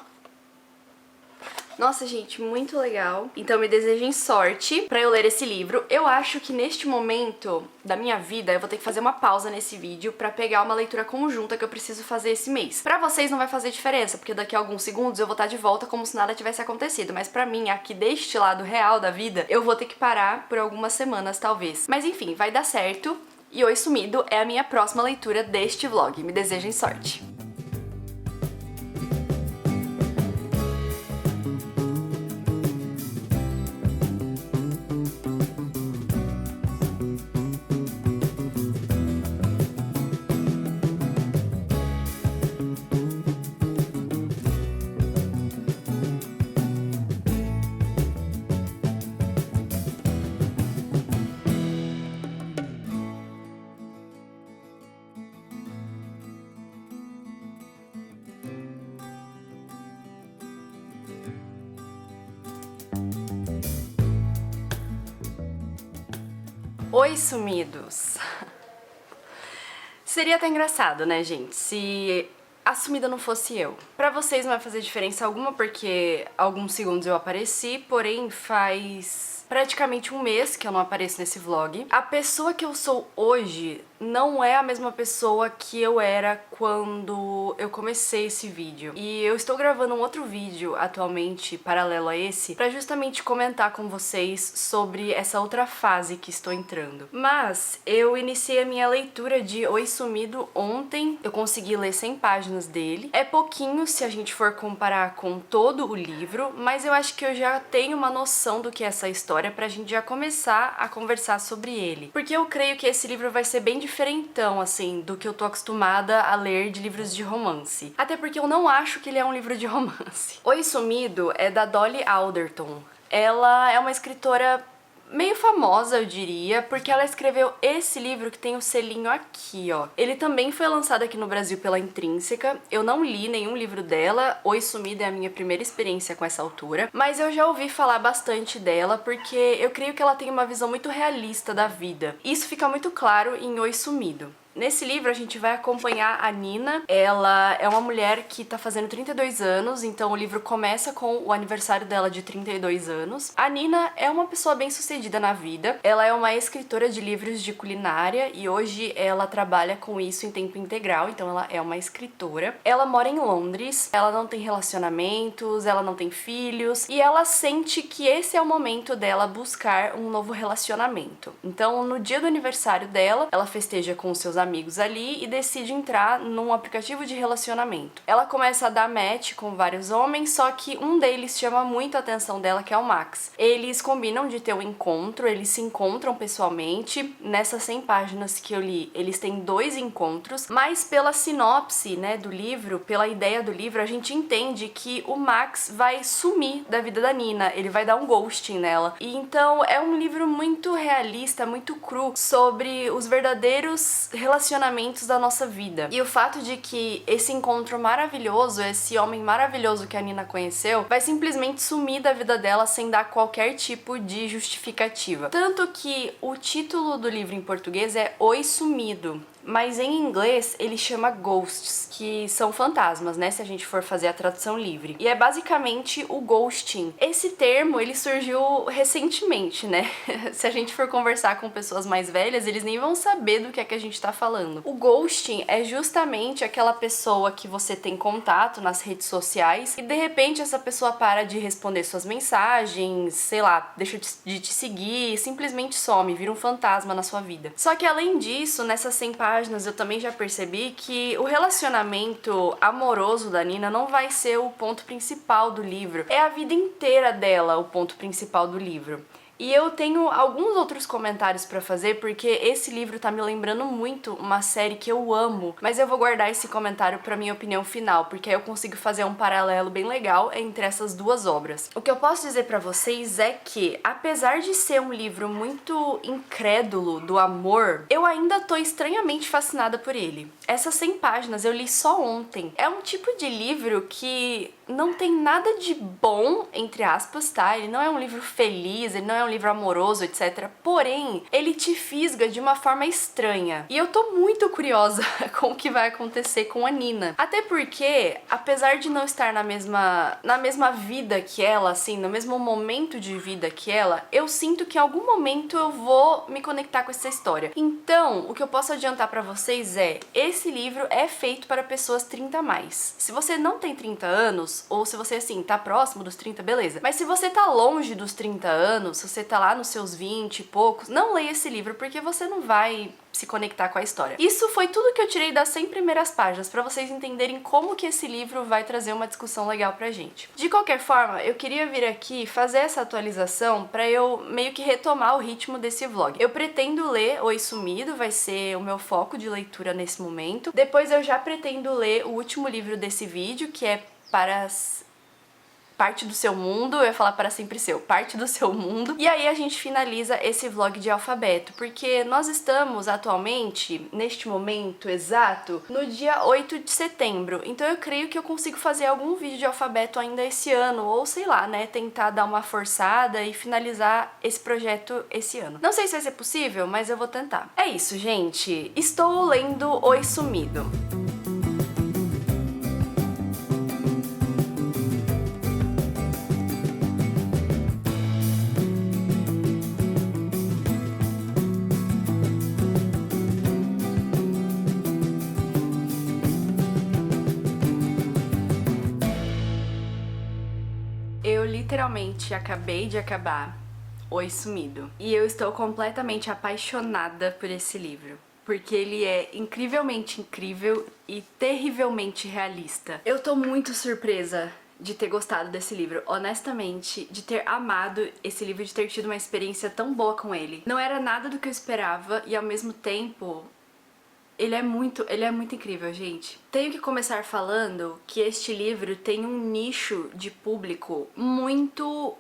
Nossa, gente, muito legal. Então me desejem sorte pra eu ler esse livro. Eu acho que neste momento da minha vida eu vou ter que fazer uma pausa nesse vídeo pra pegar uma leitura conjunta que eu preciso fazer esse mês. Pra vocês não vai fazer diferença, porque daqui a alguns segundos eu vou estar de volta como se nada tivesse acontecido. Mas pra mim, aqui deste lado real da vida, eu vou ter que parar por algumas semanas, talvez. Mas enfim, vai dar certo. E Oi Sumido é a minha próxima leitura deste vlog. Me desejem sorte. Oi, sumidos! Seria até engraçado, né, gente, se a sumida não fosse eu. Pra vocês não vai fazer diferença alguma porque alguns segundos eu apareci, porém faz praticamente um mês que eu não apareço nesse vlog. A pessoa que eu sou hoje não é a mesma pessoa que eu era quando eu comecei esse vídeo. E eu estou gravando um outro vídeo atualmente, paralelo a esse, pra justamente comentar com vocês sobre essa outra fase que estou entrando. Mas eu iniciei a minha leitura de Oi Sumido ontem, eu consegui ler 100 páginas dele. É pouquinho se a gente for comparar com todo o livro, mas eu acho que eu já tenho uma noção do que é essa história pra gente já começar a conversar sobre ele. Porque eu creio que esse livro vai ser bem diferentão, assim, do que eu tô acostumada a ler de livros de romance. Até porque eu não acho que ele é um livro de romance. Oi Sumido é da Dolly Alderton. Ela é uma escritora meio famosa, eu diria, porque ela escreveu esse livro que tem o selinho aqui, ó. Ele também foi lançado aqui no Brasil pela Intrínseca. Eu não li nenhum livro dela. Oi Sumida é a minha primeira experiência com essa autora, mas eu já ouvi falar bastante dela porque eu creio que ela tem uma visão muito realista da vida. Isso fica muito claro em Oi Sumido. Nesse livro a gente vai acompanhar a Nina. Ela é uma mulher que tá fazendo 32 anos, então o livro começa com o aniversário dela de 32 anos. A Nina é uma pessoa bem sucedida na vida. Ela é uma escritora de livros de culinária e hoje ela trabalha com isso em tempo integral, então ela é uma escritora. Ela mora em Londres, ela não tem relacionamentos, ela não tem filhos e ela sente que esse é o momento dela buscar um novo relacionamento. Então, no dia do aniversário dela, ela festeja com os seus amigos ali e decide entrar num aplicativo de relacionamento. Ela começa a dar match com vários homens, só que um deles chama muito a atenção dela, que é o Max. Eles combinam de ter um encontro, eles se encontram pessoalmente. Nessas 100 páginas que eu li, eles têm 2 encontros, mas pela sinopse, né, do livro, pela ideia do livro, a gente entende que o Max vai sumir da vida da Nina, ele vai dar um ghosting nela. E então é um livro muito realista, muito cru, sobre os verdadeiros relacionamentos da nossa vida. E o fato de que esse encontro maravilhoso, esse homem maravilhoso que a Nina conheceu, vai simplesmente sumir da vida dela sem dar qualquer tipo de justificativa. Tanto que o título do livro em português é Oi Sumido, mas em inglês ele chama Ghosts, que são fantasmas, né, se a gente for fazer a tradução livre. E é basicamente o ghosting. Esse termo, ele surgiu recentemente, né? Se a gente for conversar com pessoas mais velhas, eles nem vão saber do que é que a gente tá falando. O ghosting é justamente aquela pessoa que você tem contato nas redes sociais e de repente essa pessoa para de responder suas mensagens, sei lá, deixa de te seguir, simplesmente some, vira um fantasma na sua vida. Só que além disso, nessas 100 páginas eu também já percebi que o relacionamento amoroso da Nina não vai ser o ponto principal do livro. É a vida inteira dela o ponto principal do livro. E eu tenho alguns outros comentários pra fazer, porque esse livro tá me lembrando muito uma série que eu amo, mas eu vou guardar esse comentário pra minha opinião final, porque aí eu consigo fazer um paralelo bem legal entre essas duas obras. O que eu posso dizer pra vocês é que, apesar de ser um livro muito incrédulo do amor, eu ainda tô estranhamente fascinada por ele. Essas 100 páginas eu li só ontem. É um tipo de livro que não tem nada de bom, entre aspas, tá? Ele não é um livro feliz, ele não é um livro amoroso, etc. Porém, ele te fisga de uma forma estranha. E eu tô muito curiosa com o que vai acontecer com a Nina. Até porque, apesar de não estar na mesma vida que ela, assim, no mesmo momento de vida que ela, eu sinto que em algum momento eu vou me conectar com essa história. Então, o que eu posso adiantar pra vocês é, esse livro é feito para pessoas 30 a mais. Se você não tem 30 anos, ou se você, assim, tá próximo dos 30, beleza. Mas se você tá longe dos 30 anos, se você tá lá nos seus 20 e poucos, não leia esse livro, porque você não vai se conectar com a história. Isso foi tudo que eu tirei das 100 primeiras páginas, pra vocês entenderem como que esse livro vai trazer uma discussão legal pra gente. De qualquer forma, eu queria vir aqui fazer essa atualização pra eu meio que retomar o ritmo desse vlog. Eu pretendo ler Oi Sumido, vai ser o meu foco de leitura nesse momento. Depois eu já pretendo ler o último livro desse vídeo, que é Parte do Seu Mundo, eu ia falar Para Sempre Seu, Parte do Seu Mundo. E aí a gente finaliza esse vlog de alfabeto, porque nós estamos atualmente, neste momento exato, no dia 8 de setembro. Então eu creio que eu consigo fazer algum vídeo de alfabeto ainda esse ano, ou sei lá, né, tentar dar uma forçada e finalizar esse projeto esse ano. Não sei se vai ser possível, mas eu vou tentar. É isso, gente. Estou lendo Oi Sumido. Eu literalmente acabei de acabar Oi Sumido. E eu estou completamente apaixonada por esse livro. Porque ele é incrivelmente incrível e terrivelmente realista. Eu tô muito surpresa de ter gostado desse livro, honestamente, de ter amado esse livro, de ter tido uma experiência tão boa com ele. Não era nada do que eu esperava e ao mesmo tempo ele é muito incrível, gente. Tenho que começar falando que este livro tem um nicho de público muito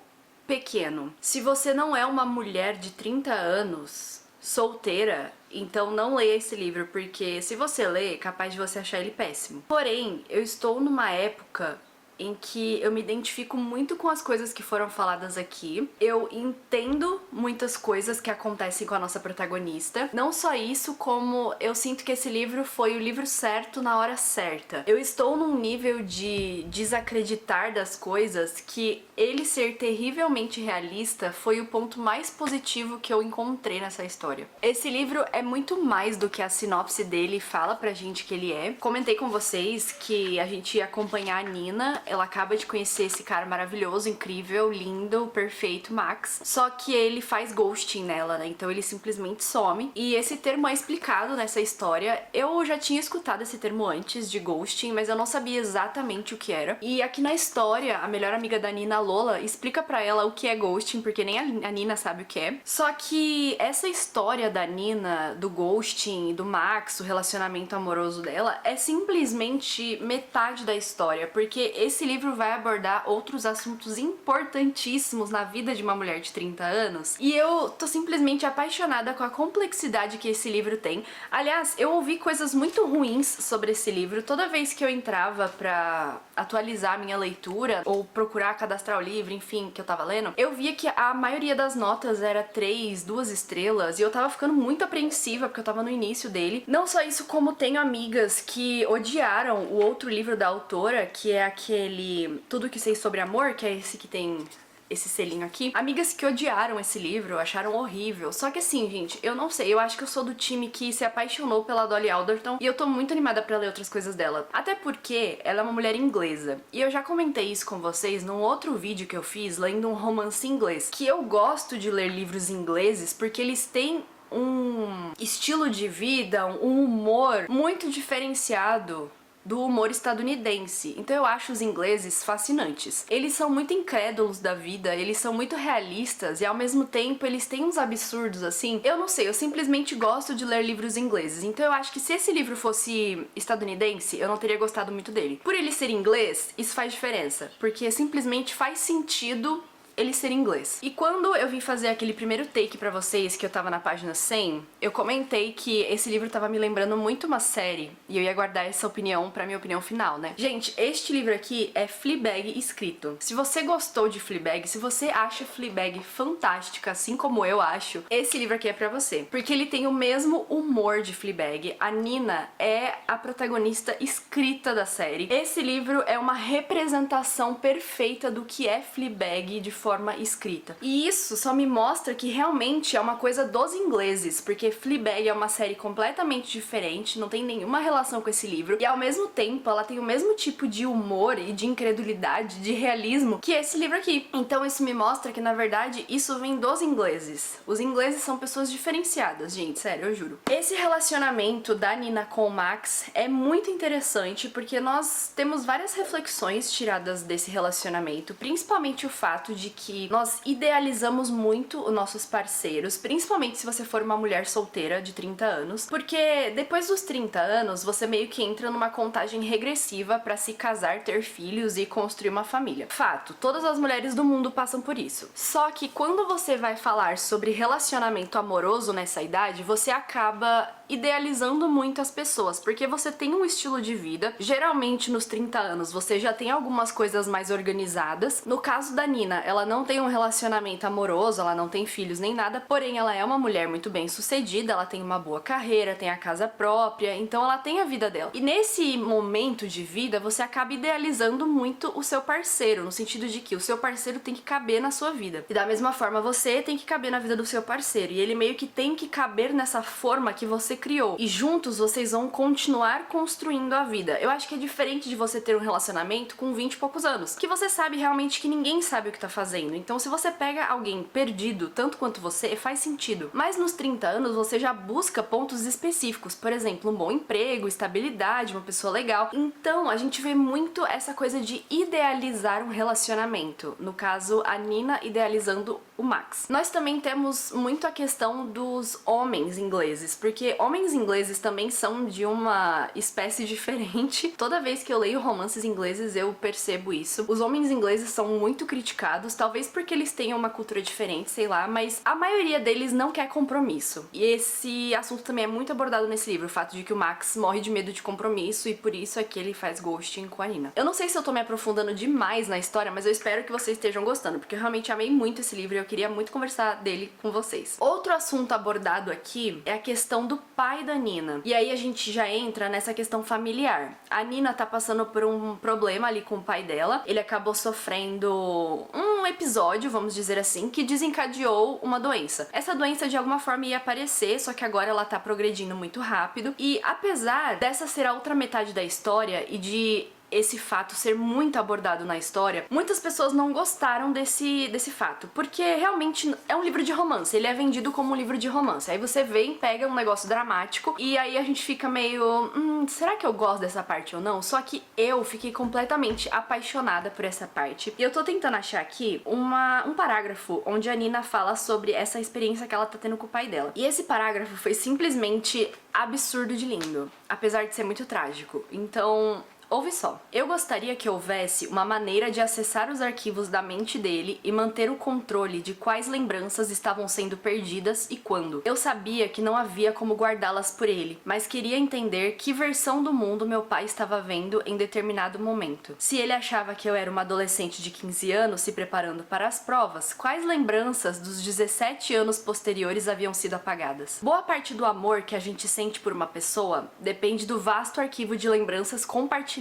pequeno. Se você não é uma mulher de 30 anos, solteira, então não leia esse livro, porque se você ler, é capaz de você achar ele péssimo. Porém, eu estou numa época em que eu me identifico muito com as coisas que foram faladas aqui. Eu entendo muitas coisas que acontecem com a nossa protagonista. Não só isso, como eu sinto que esse livro foi o livro certo na hora certa. Eu estou num nível de desacreditar das coisas que ele ser terrivelmente realista foi o ponto mais positivo que eu encontrei nessa história. Esse livro é muito mais do que a sinopse dele fala pra gente que ele é. Comentei com vocês que a gente ia acompanhar a Nina. Ela acaba de conhecer esse cara maravilhoso, incrível, lindo, perfeito, Max. Só que ele faz ghosting nela, né? Então ele simplesmente some. E esse termo é explicado nessa história. Eu já tinha escutado esse termo antes de ghosting, mas eu não sabia exatamente o que era. E aqui na história, a melhor amiga da Nina, Lola, explica pra ela o que é ghosting, porque nem a Nina sabe o que é. Só que essa história da Nina, do ghosting, do Max, o relacionamento amoroso dela, é simplesmente metade da história, porque esse livro vai abordar outros assuntos importantíssimos na vida de uma mulher de 30 anos. E eu tô simplesmente apaixonada com a complexidade que esse livro tem. Aliás, eu ouvi coisas muito ruins sobre esse livro. Toda vez que eu entrava pra atualizar a minha leitura, ou procurar cadastrar o livro, enfim, que eu tava lendo, eu via que a maioria das notas era 3, 2 estrelas, e eu tava ficando muito apreensiva, porque eu tava no início dele. Não só isso, como tenho amigas que odiaram o outro livro da autora, que é aquele Tudo Que Sei Sobre Amor, que é esse que tem esse selinho aqui. Amigas que odiaram esse livro, acharam horrível. Só que assim, gente, eu não sei, eu acho que eu sou do time que se apaixonou pela Dolly Alderton e eu tô muito animada pra ler outras coisas dela. Até porque ela é uma mulher inglesa. E eu já comentei isso com vocês num outro vídeo que eu fiz, lendo um romance inglês. Que eu gosto de ler livros ingleses porque eles têm um estilo de vida, um humor muito diferenciado do humor estadunidense. Então eu acho os ingleses fascinantes. Eles são muito incrédulos da vida, eles são muito realistas e ao mesmo tempo eles têm uns absurdos assim. Eu não sei, eu simplesmente gosto de ler livros ingleses. Então eu acho que se esse livro fosse estadunidense, eu não teria gostado muito dele. Por ele ser inglês, isso faz diferença, porque simplesmente faz sentido ele ser inglês. E quando eu vim fazer aquele primeiro take pra vocês, que eu tava na página 100, eu comentei que esse livro tava me lembrando muito uma série, e eu ia guardar essa opinião pra minha opinião final, né? Gente, este livro aqui é Fleabag escrito. Se você gostou de Fleabag, se você acha Fleabag fantástica, assim como eu acho, esse livro aqui é pra você. Porque ele tem o mesmo humor de Fleabag. A Nina é a protagonista escrita da série. Esse livro é uma representação perfeita do que é Fleabag de forma escrita. E isso só me mostra que realmente é uma coisa dos ingleses, porque Fleabag é uma série completamente diferente, não tem nenhuma relação com esse livro, e ao mesmo tempo ela tem o mesmo tipo de humor e de incredulidade, de realismo que esse livro aqui. Então isso me mostra que, na verdade, isso vem dos ingleses. Os ingleses são pessoas diferenciadas, gente, sério, eu juro. Esse relacionamento da Nina com o Max é muito interessante porque nós temos várias reflexões tiradas desse relacionamento, principalmente o fato de que nós idealizamos muito os nossos parceiros, principalmente se você for uma mulher solteira de 30 anos, porque depois dos 30 anos você meio que entra numa contagem regressiva pra se casar, ter filhos e construir uma família. Fato, todas as mulheres do mundo passam por isso. Só que quando você vai falar sobre relacionamento amoroso nessa idade, você acaba idealizando muito as pessoas, porque você tem um estilo de vida, geralmente nos 30 anos você já tem algumas coisas mais organizadas. No caso da Nina, ela não tem um relacionamento amoroso, ela não tem filhos nem nada, porém ela é uma mulher muito bem sucedida, ela tem uma boa carreira, tem a casa própria, então ela tem a vida dela. E nesse momento de vida, você acaba idealizando muito o seu parceiro, no sentido de que o seu parceiro tem que caber na sua vida. E da mesma forma, você tem que caber na vida do seu parceiro, e ele meio que tem que caber nessa forma que você criou. E juntos vocês vão continuar construindo a vida. Eu acho que é diferente de você ter um relacionamento com 20 e poucos anos, que você sabe realmente que ninguém sabe o que tá fazendo. Então se você pega alguém perdido, tanto quanto você, faz sentido. Mas nos 30 anos você já busca pontos específicos, por exemplo, um bom emprego, estabilidade, uma pessoa legal. Então a gente vê muito essa coisa de idealizar um relacionamento. No caso, a Nina idealizando o Max. Nós também temos muito a questão dos homens ingleses, porque homens ingleses também são de uma espécie diferente. Toda vez que eu leio romances ingleses eu percebo isso. Os homens ingleses são muito criticados, talvez porque eles tenham uma cultura diferente, sei lá, mas a maioria deles não quer compromisso. E esse assunto também é muito abordado nesse livro, o fato de que o Max morre de medo de compromisso e por isso é que ele faz ghosting com a Nina. Eu não sei se eu tô me aprofundando demais na história, mas eu espero que vocês estejam gostando, porque eu realmente amei muito esse livro e eu queria muito conversar dele com vocês. Outro assunto abordado aqui é a questão do pai da Nina. E aí a gente já entra nessa questão familiar. A Nina tá passando por um problema ali com o pai dela. Ele acabou sofrendo um episódio, vamos dizer assim, que desencadeou uma doença. Essa doença de alguma forma ia aparecer, só que agora ela tá progredindo muito rápido. E apesar dessa ser a outra metade da história e de esse fato ser muito abordado na história, muitas pessoas não gostaram desse fato, porque realmente é um livro de romance, ele é vendido como um livro de romance. Aí você vem, pega um negócio dramático e aí a gente fica meio, será que eu gosto dessa parte ou não? Só que eu fiquei completamente apaixonada por essa parte. E eu tô tentando achar aqui um parágrafo onde a Nina fala sobre essa experiência que ela tá tendo com o pai dela. E esse parágrafo foi simplesmente absurdo de lindo, apesar de ser muito trágico. Então, ouve só. Eu gostaria que houvesse uma maneira de acessar os arquivos da mente dele e manter o controle de quais lembranças estavam sendo perdidas e quando. Eu sabia que não havia como guardá-las por ele, mas queria entender que versão do mundo meu pai estava vendo em determinado momento. Se ele achava que eu era uma adolescente de 15 anos se preparando para as provas, quais lembranças dos 17 anos posteriores haviam sido apagadas? Boa parte do amor que a gente sente por uma pessoa depende do vasto arquivo de lembranças compartilhadas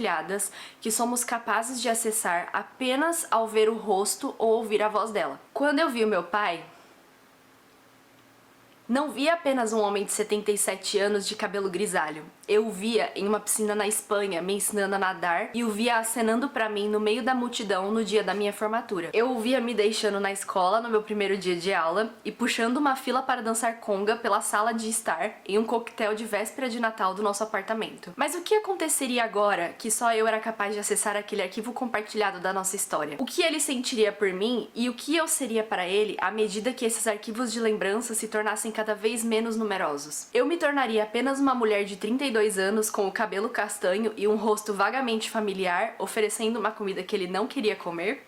que somos capazes de acessar apenas ao ver o rosto ou ouvir a voz dela. Quando eu vi o meu pai, não via apenas um homem de 77 anos de cabelo grisalho. Eu o via em uma piscina na Espanha, me ensinando a nadar, e o via acenando pra mim no meio da multidão no dia da minha formatura. Eu o via me deixando na escola no meu primeiro dia de aula e puxando uma fila para dançar conga pela sala de estar em um coquetel de véspera de Natal do nosso apartamento. Mas o que aconteceria agora que só eu era capaz de acessar aquele arquivo compartilhado da nossa história? O que ele sentiria por mim e o que eu seria para ele à medida que esses arquivos de lembrança se tornassem cada vez menos numerosos? Eu me tornaria apenas uma mulher de 32 anos com o cabelo castanho e um rosto vagamente familiar, oferecendo uma comida que ele não queria comer?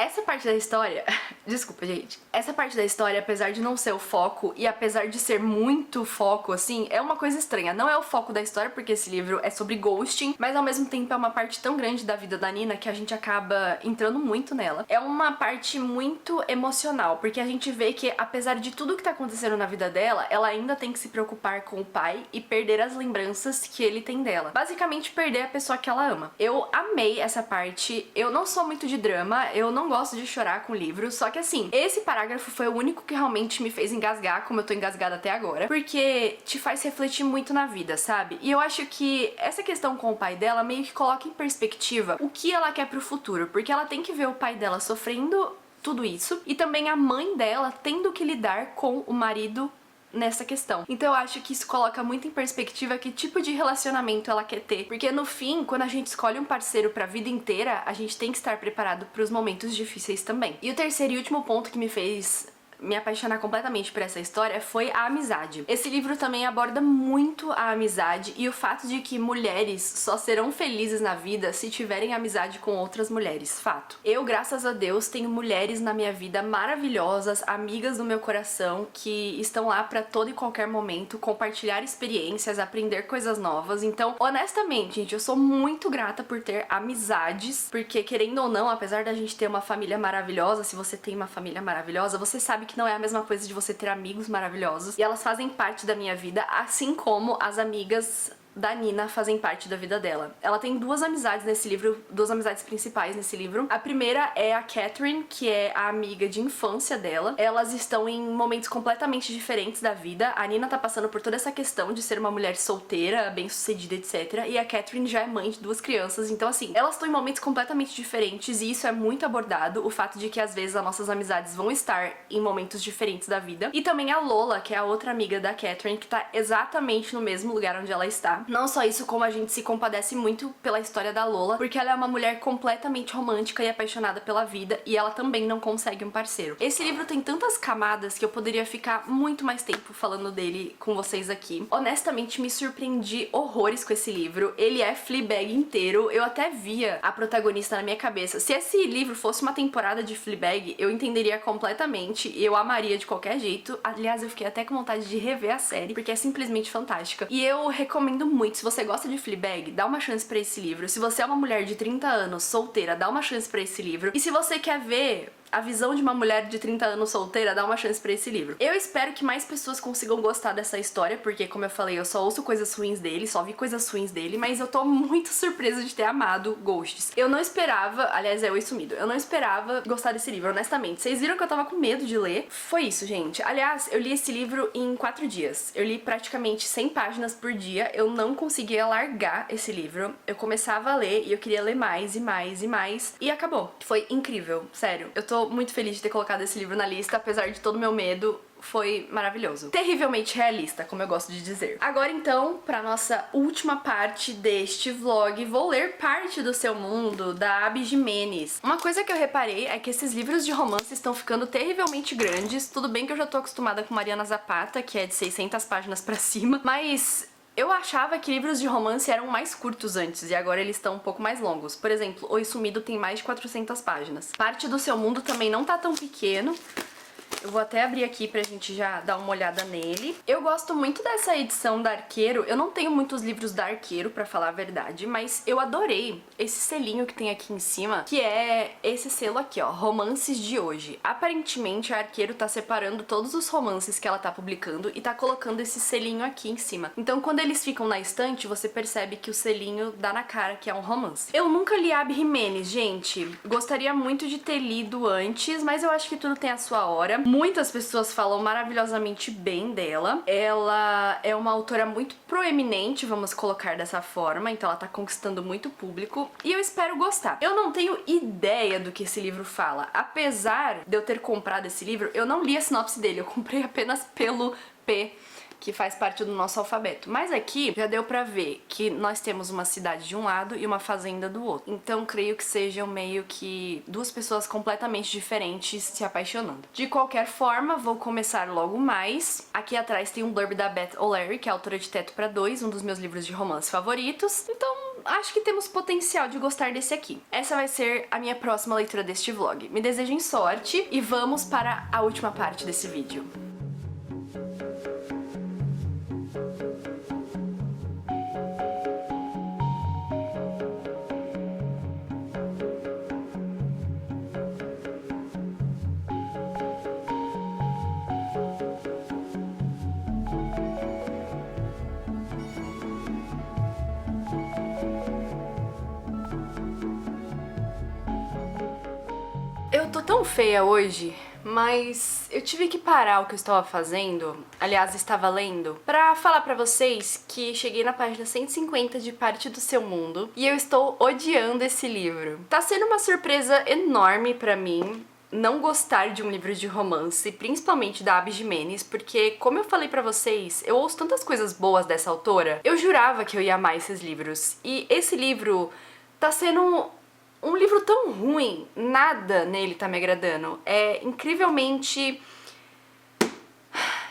Essa parte da história... Desculpa, gente. Essa parte da história, apesar de não ser o foco e apesar de ser muito foco, assim, é uma coisa estranha. Não é o foco da história, porque esse livro é sobre ghosting, mas ao mesmo tempo é uma parte tão grande da vida da Nina que a gente acaba entrando muito nela. É uma parte muito emocional, porque a gente vê que, apesar de tudo que tá acontecendo na vida dela, ela ainda tem que se preocupar com o pai e perder as lembranças que ele tem dela. Basicamente, perder a pessoa que ela ama. Eu amei essa parte. Eu não sou muito de drama, eu não gosto de chorar com livros, só que assim, esse parágrafo foi o único que realmente me fez engasgar, como eu tô engasgada até agora, porque te faz refletir muito na vida, sabe? E eu acho que essa questão com o pai dela meio que coloca em perspectiva o que ela quer pro futuro, porque ela tem que ver o pai dela sofrendo tudo isso e também a mãe dela tendo que lidar com o marido nessa questão. Então eu acho que isso coloca muito em perspectiva que tipo de relacionamento ela quer ter, porque no fim, quando a gente escolhe um parceiro pra vida inteira, a gente tem que estar preparado pros momentos difíceis também. E o terceiro e último ponto que me fez me apaixonar completamente por essa história foi a amizade. Esse livro também aborda muito a amizade e o fato de que mulheres só serão felizes na vida se tiverem amizade com outras mulheres, fato. Eu, graças a Deus, tenho mulheres na minha vida maravilhosas, amigas do meu coração, que estão lá pra todo e qualquer momento compartilhar experiências, aprender coisas novas. Então, honestamente, gente, eu sou muito grata por ter amizades, porque querendo ou não, apesar da gente ter uma família maravilhosa, se você tem uma família maravilhosa, você sabe que não é a mesma coisa de você ter amigos maravilhosos, e elas fazem parte da minha vida, assim como as amigas da Nina fazem parte da vida dela. Ela tem duas amizades nesse livro, duas amizades principais nesse livro. A primeira é a Catherine, que é a amiga de infância dela. Elas estão em momentos completamente diferentes da vida. A Nina tá passando por toda essa questão de ser uma mulher solteira, bem-sucedida, etc. E a Catherine já é mãe de duas crianças. Então, assim, elas estão em momentos completamente diferentes e isso é muito abordado. O fato de que, às vezes, as nossas amizades vão estar em momentos diferentes da vida. E também a Lola, que é a outra amiga da Catherine, que tá exatamente no mesmo lugar onde ela está. Não só isso, como a gente se compadece muito pela história da Lola, porque ela é uma mulher completamente romântica e apaixonada pela vida, e ela também não consegue um parceiro. Esse livro tem tantas camadas que eu poderia ficar muito mais tempo falando dele com vocês aqui. Honestamente, me surpreendi horrores com esse livro. Ele é Fleabag inteiro. Eu até via a protagonista na minha cabeça. Se esse livro fosse uma temporada de Fleabag, eu entenderia completamente e eu amaria de qualquer jeito. Aliás, eu fiquei até com vontade de rever a série, porque é simplesmente fantástica. E eu recomendo muito. Se você gosta de Fleabag, dá uma chance pra esse livro. Se você é uma mulher de 30 anos, solteira, dá uma chance pra esse livro. E se você quer ver a visão de uma mulher de 30 anos solteira, dá uma chance pra esse livro. Eu espero que mais pessoas consigam gostar dessa história, porque, como eu falei, eu só ouço coisas ruins dele, só vi coisas ruins dele, mas eu tô muito surpresa de ter amado Ghosts. Eu não esperava, aliás, é Oi Sumido, eu não esperava gostar desse livro, honestamente. Vocês viram que eu tava com medo de ler? Foi isso, gente. Aliás, eu li esse livro em 4 dias. Eu li praticamente 100 páginas por dia, eu não conseguia largar esse livro. Eu começava a ler e eu queria ler mais e mais e mais, e acabou. Foi incrível, sério. Eu tô muito feliz de ter colocado esse livro na lista, apesar de todo o meu medo. Foi maravilhoso. Terrivelmente realista, como eu gosto de dizer. Agora então, pra nossa última parte deste vlog, vou ler Parte do Seu Mundo, da Abby Jimenez. Uma coisa que eu reparei é que esses livros de romance estão ficando terrivelmente grandes. Tudo bem que eu já tô acostumada com Mariana Zapata, que é de 600 páginas pra cima, mas eu achava que livros de romance eram mais curtos antes, e agora eles estão um pouco mais longos. Por exemplo, Oi Sumido tem mais de 400 páginas. Parte do Seu Mundo também não tá tão pequeno. Eu vou até abrir aqui pra gente já dar uma olhada nele. Eu gosto muito dessa edição da Arqueiro. Eu não tenho muitos livros da Arqueiro, pra falar a verdade, mas eu adorei esse selinho que tem aqui em cima, que é esse selo aqui, ó, Romances de Hoje. Aparentemente, a Arqueiro tá separando todos os romances que ela tá publicando e tá colocando esse selinho aqui em cima. Então, quando eles ficam na estante, você percebe que o selinho dá na cara que é um romance. Eu nunca li Abby Jimenez, gente. Gostaria muito de ter lido antes, mas eu acho que tudo tem a sua hora. Muitas pessoas falam maravilhosamente bem dela. Ela é uma autora muito proeminente, vamos colocar dessa forma, então ela tá conquistando muito público e eu espero gostar. Eu não tenho ideia do que esse livro fala. Apesar de eu ter comprado esse livro, eu não li a sinopse dele, eu comprei apenas pelo P, que faz parte do nosso alfabeto. Mas aqui já deu pra ver que nós temos uma cidade de um lado e uma fazenda do outro. Então creio que sejam meio que duas pessoas completamente diferentes se apaixonando. De qualquer forma, vou começar logo mais. Aqui atrás tem um blurb da Beth O'Leary, que é autora de Teto pra Dois, um dos meus livros de romance favoritos. Então acho que temos potencial de gostar desse aqui. Essa vai ser a minha próxima leitura deste vlog. Me desejem sorte e vamos para a última parte desse vídeo. Eu tô tão feia hoje, mas eu tive que parar o que eu estava fazendo, aliás, estava lendo, pra falar pra vocês que cheguei na página 150 de Parte do Seu Mundo e eu estou odiando esse livro. Tá sendo uma surpresa enorme pra mim não gostar de um livro de romance, principalmente da Abby Jimenez, porque, como eu falei pra vocês, eu ouço tantas coisas boas dessa autora, eu jurava que eu ia amar esses livros. E esse livro tá sendo um livro tão ruim, nada nele tá me agradando. É incrivelmente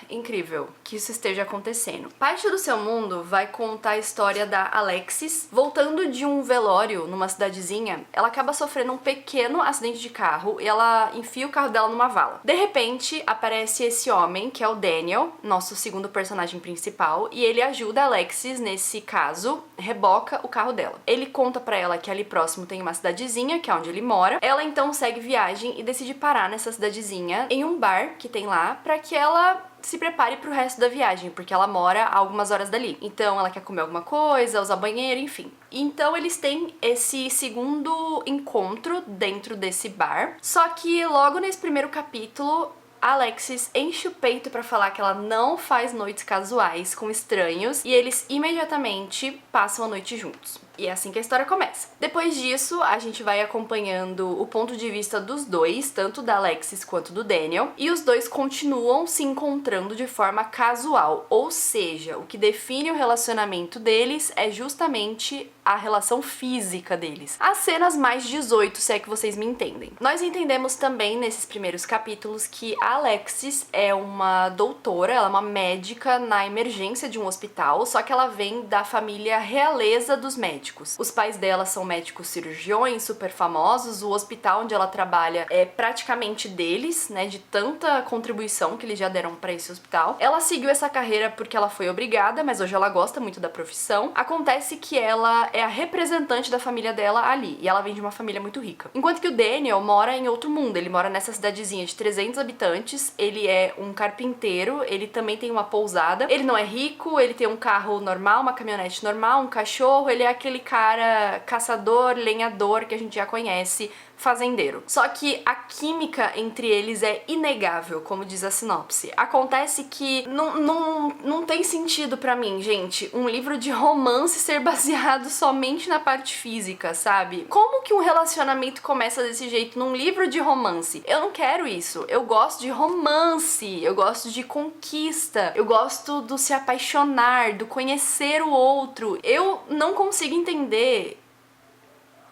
incrível que isso esteja acontecendo. Parte do Seu Mundo vai contar a história da Alexis. Voltando de um velório numa cidadezinha, ela acaba sofrendo um pequeno acidente de carro e ela enfia o carro dela numa vala. De repente, aparece esse homem, que é o Daniel, nosso segundo personagem principal, e ele ajuda a Alexis nesse caso, reboca o carro dela. Ele conta pra ela que ali próximo tem uma cidadezinha, que é onde ele mora. Ela então segue viagem e decide parar nessa cidadezinha, em um bar que tem lá, pra que ela se prepare pro resto da viagem, porque ela mora a algumas horas dali. Então ela quer comer alguma coisa, usar banheiro, enfim. Então eles têm esse segundo encontro dentro desse bar. Só que logo nesse primeiro capítulo, a Alexis enche o peito pra falar que ela não faz noites casuais com estranhos e eles imediatamente passam a noite juntos. E é assim que a história começa. Depois disso, a gente vai acompanhando o ponto de vista dos dois, tanto da Alexis quanto do Daniel, e os dois continuam se encontrando de forma casual, ou seja, o que define o relacionamento deles é justamente a relação física deles. As cenas mais 18, se é que vocês me entendem. Nós entendemos também nesses primeiros capítulos que a Alexis é uma doutora, ela é uma médica na emergência de um hospital, só que ela vem da família realeza dos médicos. Os pais dela são médicos cirurgiões super famosos, o hospital onde ela trabalha é praticamente deles, né, de tanta contribuição que eles já deram pra esse hospital. Ela seguiu essa carreira porque ela foi obrigada, mas hoje ela gosta muito da profissão. Acontece que ela é a representante da família dela ali, e ela vem de uma família muito rica. Enquanto que o Daniel mora em outro mundo, ele mora nessa cidadezinha de 300 habitantes, ele é um carpinteiro, ele também tem uma pousada, ele não é rico, ele tem um carro normal, uma caminhonete normal, um cachorro, ele é aquele cara caçador, lenhador que a gente já conhece, fazendeiro. Só que a química entre eles é inegável, como diz a sinopse. Acontece que não tem sentido pra mim, gente, um livro de romance ser baseado somente na parte física, sabe? Como que um relacionamento começa desse jeito num livro de romance? Eu não quero isso. Eu gosto de romance, eu gosto de conquista, eu gosto do se apaixonar, do conhecer o outro. Eu não consigo entender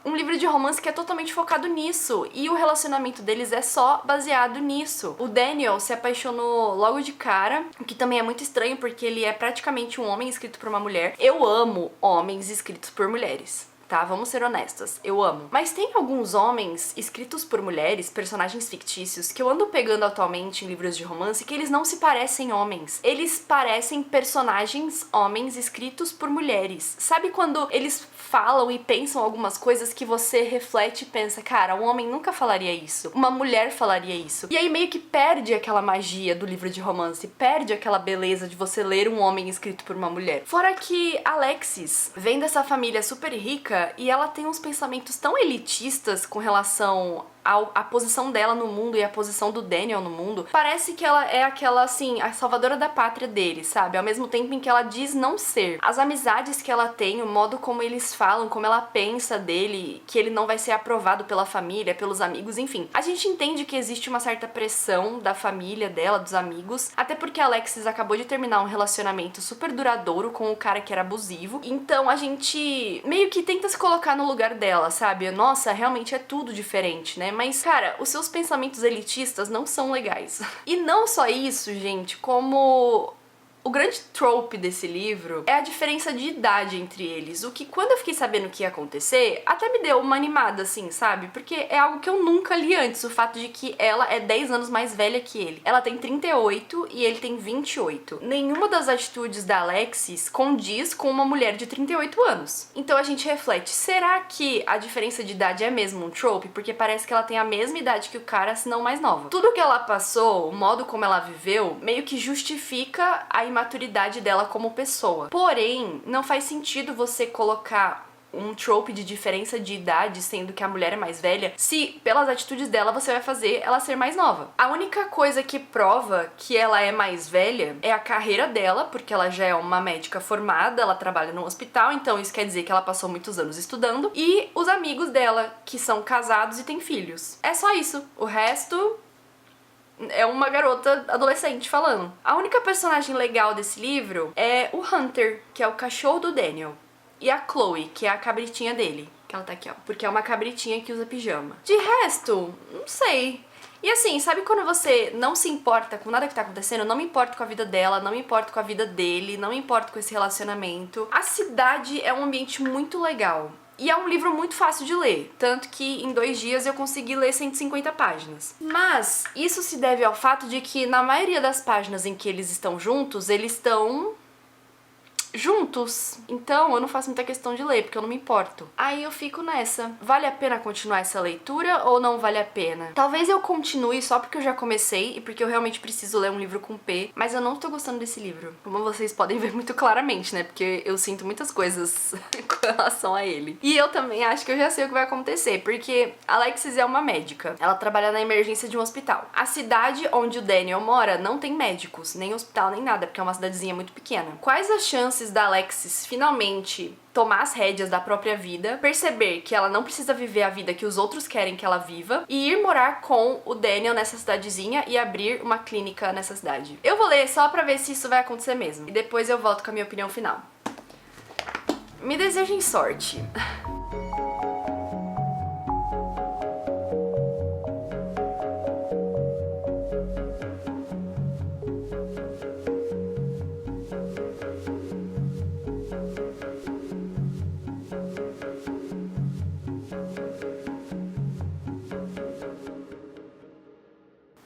um livro de romance que é totalmente focado nisso, e o relacionamento deles é só baseado nisso. O Daniel se apaixonou logo de cara, o que também é muito estranho porque ele é praticamente um homem escrito por uma mulher. Eu amo homens escritos por mulheres, tá? Vamos ser honestas, eu amo. Mas tem alguns homens escritos por mulheres, personagens fictícios, que eu ando pegando atualmente em livros de romance, que eles não se parecem homens. Eles parecem personagens homens escritos por mulheres. Sabe quando eles falam e pensam algumas coisas que você reflete e pensa, cara, um homem nunca falaria isso, uma mulher falaria isso. E aí meio que perde aquela magia do livro de romance, perde aquela beleza de você ler um homem escrito por uma mulher. Fora que Alexis vem dessa família super rica e ela tem uns pensamentos tão elitistas com relação a posição dela no mundo e a posição do Daniel no mundo. Parece que ela é aquela, assim, a salvadora da pátria dele, sabe? Ao mesmo tempo em que ela diz não ser. As amizades que ela tem, o modo como eles falam, como ela pensa dele, que ele não vai ser aprovado pela família, pelos amigos, enfim. A gente entende que existe uma certa pressão da família dela, dos amigos, até porque a Alexis acabou de terminar um relacionamento super duradouro com o cara que era abusivo. Então a gente meio que tenta se colocar no lugar dela, sabe? Nossa, realmente é tudo diferente, né? Mas, cara, os seus pensamentos elitistas não são legais. E não só isso, gente, como O grande trope desse livro é a diferença de idade entre eles, o que quando eu fiquei sabendo que ia acontecer, até me deu uma animada, assim, sabe? Porque é algo que eu nunca li antes, o fato de que ela é 10 anos mais velha que ele. Ela tem 38 e ele tem 28. Nenhuma das atitudes da Alexis condiz com uma mulher de 38 anos. Então a gente reflete, será que a diferença de idade é mesmo um trope? Porque parece que ela tem a mesma idade que o cara, se não mais nova. Tudo que ela passou, o modo como ela viveu, meio que justifica a imaturidade dela como pessoa. Porém, não faz sentido você colocar um trope de diferença de idade, sendo que a mulher é mais velha, se pelas atitudes dela você vai fazer ela ser mais nova. A única coisa que prova que ela é mais velha é a carreira dela, porque ela já é uma médica formada, ela trabalha num hospital, então isso quer dizer que ela passou muitos anos estudando, e os amigos dela, que são casados e têm filhos. É só isso. O resto é uma garota adolescente falando. A única personagem legal desse livro é o Hunter, que é o cachorro do Daniel. E a Chloe, que é a cabritinha dele. Que ela tá aqui, ó. Porque é uma cabritinha que usa pijama. De resto, não sei. E assim, sabe quando você não se importa com nada que tá acontecendo? Eu não me importo com a vida dela, não me importo com a vida dele, não me importo com esse relacionamento. A cidade é um ambiente muito legal. E é um livro muito fácil de ler, tanto que em 2 dias eu consegui ler 150 páginas. Mas isso se deve ao fato de que na maioria das páginas em que eles estão juntos, eles estão juntos. Então eu não faço muita questão de ler, porque eu não me importo. Aí eu fico nessa. Vale a pena continuar essa leitura ou não vale a pena? Talvez eu continue só porque eu já comecei e porque eu realmente preciso ler um livro com P, mas eu não tô gostando desse livro. Como vocês podem ver muito claramente, né? Porque eu sinto muitas coisas com relação a ele. E eu também acho que eu já sei o que vai acontecer, porque a Alexis é uma médica. Ela trabalha na emergência de um hospital. A cidade onde o Daniel mora não tem médicos, nem hospital, nem nada, porque é uma cidadezinha muito pequena. Quais as chances da Alexis finalmente tomar as rédeas da própria vida, perceber que ela não precisa viver a vida que os outros querem que ela viva e ir morar com o Daniel nessa cidadezinha e abrir uma clínica nessa cidade? Eu vou ler só pra ver se isso vai acontecer mesmo. E depois eu volto com a minha opinião final. Me desejem sorte.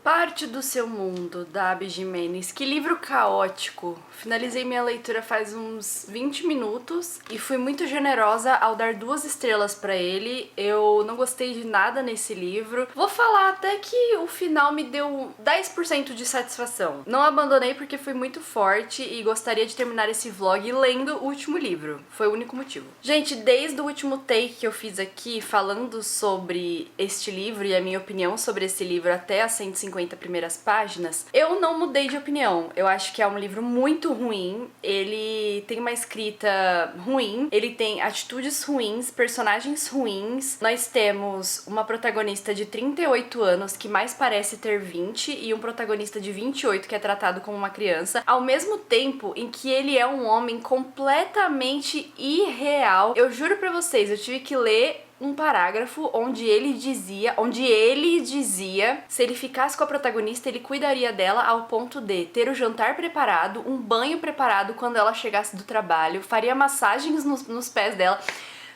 Parte do Seu Mundo, da Abby Jimenez. Que livro caótico. Finalizei minha leitura faz uns 20 minutos e fui muito generosa ao dar 2 estrelas pra ele. Eu não gostei de nada nesse livro. Vou falar até que o final me deu 10% de satisfação. Não abandonei porque foi muito forte e gostaria de terminar esse vlog lendo o último livro. Foi o único motivo. Gente, desde o último take que eu fiz aqui falando sobre este livro e a minha opinião sobre esse livro até as 150 primeiras páginas, eu não mudei de opinião. Eu acho que é um livro muito ruim, ele tem uma escrita ruim, ele tem atitudes ruins, personagens ruins. Nós temos uma protagonista de 38 anos que mais parece ter 20 e um protagonista de 28 que é tratado como uma criança, ao mesmo tempo em que ele é um homem completamente irreal. Eu juro pra vocês, eu tive que ler um parágrafo onde ele dizia se ele ficasse com a protagonista, ele cuidaria dela ao ponto de ter o jantar preparado, um banho preparado quando ela chegasse do trabalho, faria massagens nos pés dela.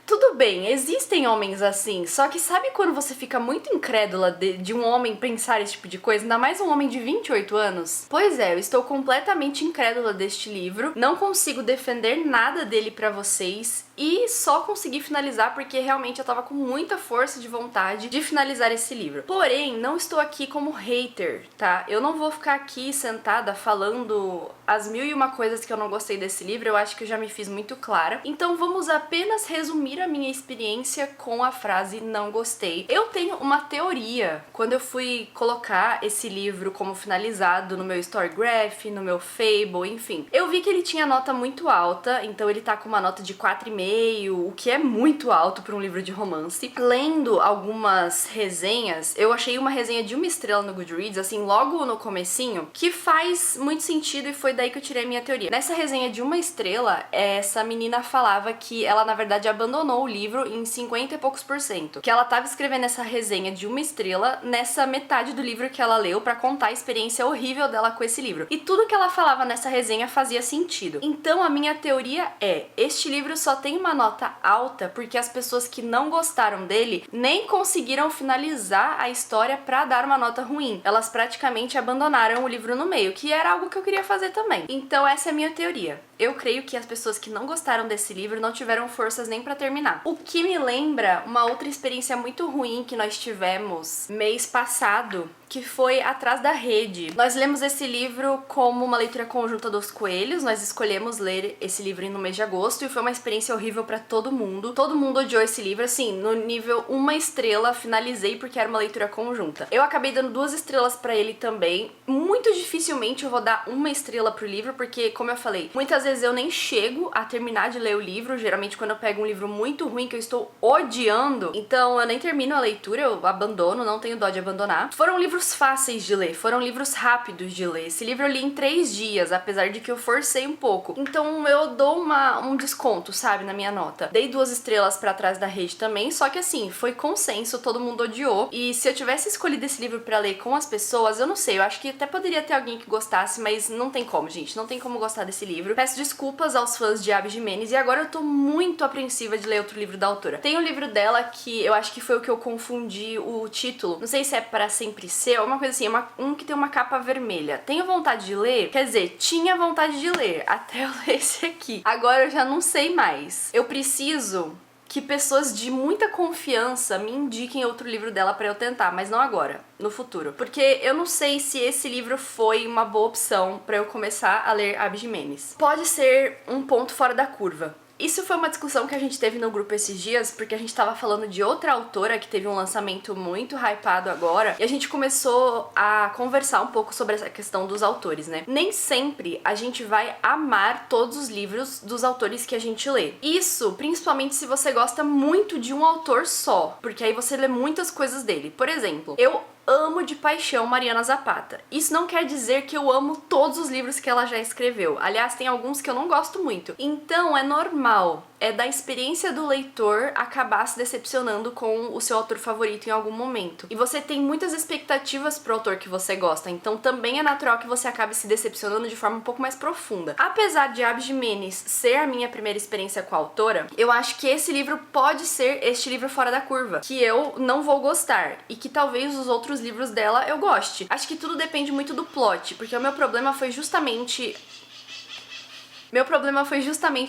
Tudo bem, existem homens assim, só que sabe quando você fica muito incrédula de um homem pensar esse tipo de coisa, ainda mais um homem de 28 anos? Pois é, eu estou completamente incrédula deste livro, não consigo defender nada dele pra vocês e só consegui finalizar porque realmente eu tava com muita força de vontade de finalizar esse livro. Porém, não estou aqui como hater, tá? Eu não vou ficar aqui sentada falando as 1001 coisas que eu não gostei desse livro, eu acho que eu já me fiz muito clara. Então vamos apenas resumir a minha experiência com a frase não gostei. Eu tenho uma teoria. Quando eu fui colocar esse livro como finalizado no meu Storygraph, no meu Fable, enfim, eu vi que ele tinha nota muito alta, então ele tá com uma nota de 4,5, o que é muito alto para um livro de romance. Lendo algumas resenhas, eu achei uma resenha de 1 estrela no Goodreads, assim, logo no comecinho, que faz muito sentido e foi daí que eu tirei a minha teoria. Nessa resenha de 1 estrela, essa menina falava que ela, na verdade, abandonou abandonou o livro em 50 e poucos %. Que ela tava escrevendo essa resenha de 1 estrela nessa metade do livro que ela leu pra contar a experiência horrível dela com esse livro. E tudo que ela falava nessa resenha fazia sentido. Então a minha teoria é, este livro só tem uma nota alta porque as pessoas que não gostaram dele nem conseguiram finalizar a história pra dar uma nota ruim. Elas praticamente abandonaram o livro no meio, que era algo que eu queria fazer também. Então essa é a minha teoria. Eu creio que as pessoas que não gostaram desse livro não tiveram forças nem pra terminar. O que me lembra uma outra experiência muito ruim que nós tivemos mês passado, que foi Atrás da Rede. Nós lemos esse livro como uma leitura conjunta dos coelhos, nós escolhemos ler esse livro no mês de agosto e foi uma experiência horrível pra todo mundo. Todo mundo odiou esse livro, assim, no nível 1 estrela, finalizei porque era uma leitura conjunta. Eu acabei dando 2 estrelas pra ele também. Muito dificilmente eu vou dar 1 estrela pro livro, porque, como eu falei, muitas vezes eu nem chego a terminar de ler o livro, geralmente quando eu pego um livro muito ruim que eu estou odiando, então eu nem termino a leitura, eu abandono, não tenho dó de abandonar. Foram livros fáceis de ler, foram livros rápidos de ler. Esse livro eu li em 3 dias, apesar de que eu forcei um pouco. Então eu dou um desconto, sabe, na minha nota. Dei 2 estrelas pra Trás da Rede também, só que assim, foi consenso, todo mundo odiou. E se eu tivesse escolhido esse livro pra ler com as pessoas, eu não sei, eu acho que até poderia ter alguém que gostasse, mas não tem como, gente, não tem como gostar desse livro. Peço desculpas aos fãs de Abby Jimenez e agora eu tô muito apreensiva de ler outro livro da autora. Tem um livro dela que eu acho que foi o que eu confundi o título. Não sei se é Para Sempre Ser, uma coisa assim, um que tem uma capa vermelha. Tenho vontade de ler? Quer dizer, tinha vontade de ler, até eu ler esse aqui. Agora eu já não sei mais. Eu preciso que pessoas de muita confiança me indiquem outro livro dela pra eu tentar, mas não agora, no futuro. Porque eu não sei se esse livro foi uma boa opção pra eu começar a ler Abby Jimenez. Pode ser um ponto fora da curva. Isso foi uma discussão que a gente teve no grupo esses dias, porque a gente tava falando de outra autora que teve um lançamento muito hypado agora, e a gente começou a conversar um pouco sobre essa questão dos autores, né? Nem sempre a gente vai amar todos os livros dos autores que a gente lê. Isso, principalmente se você gosta muito de um autor só, porque aí você lê muitas coisas dele. Por exemplo, eu amo de paixão Mariana Zapata. Isso não quer dizer que eu amo todos os livros que ela já escreveu. Aliás, tem alguns que eu não gosto muito. Então, é normal. É da experiência do leitor acabar se decepcionando com o seu autor favorito em algum momento. E você tem muitas expectativas pro autor que você gosta, então também é natural que você acabe se decepcionando de forma um pouco mais profunda. Apesar de Abby Jimenez ser a minha primeira experiência com a autora, eu acho que esse livro pode ser este livro fora da curva, que eu não vou gostar, e que talvez os outros livros dela eu goste. Acho que tudo depende muito do plot, porque o meu problema foi justamente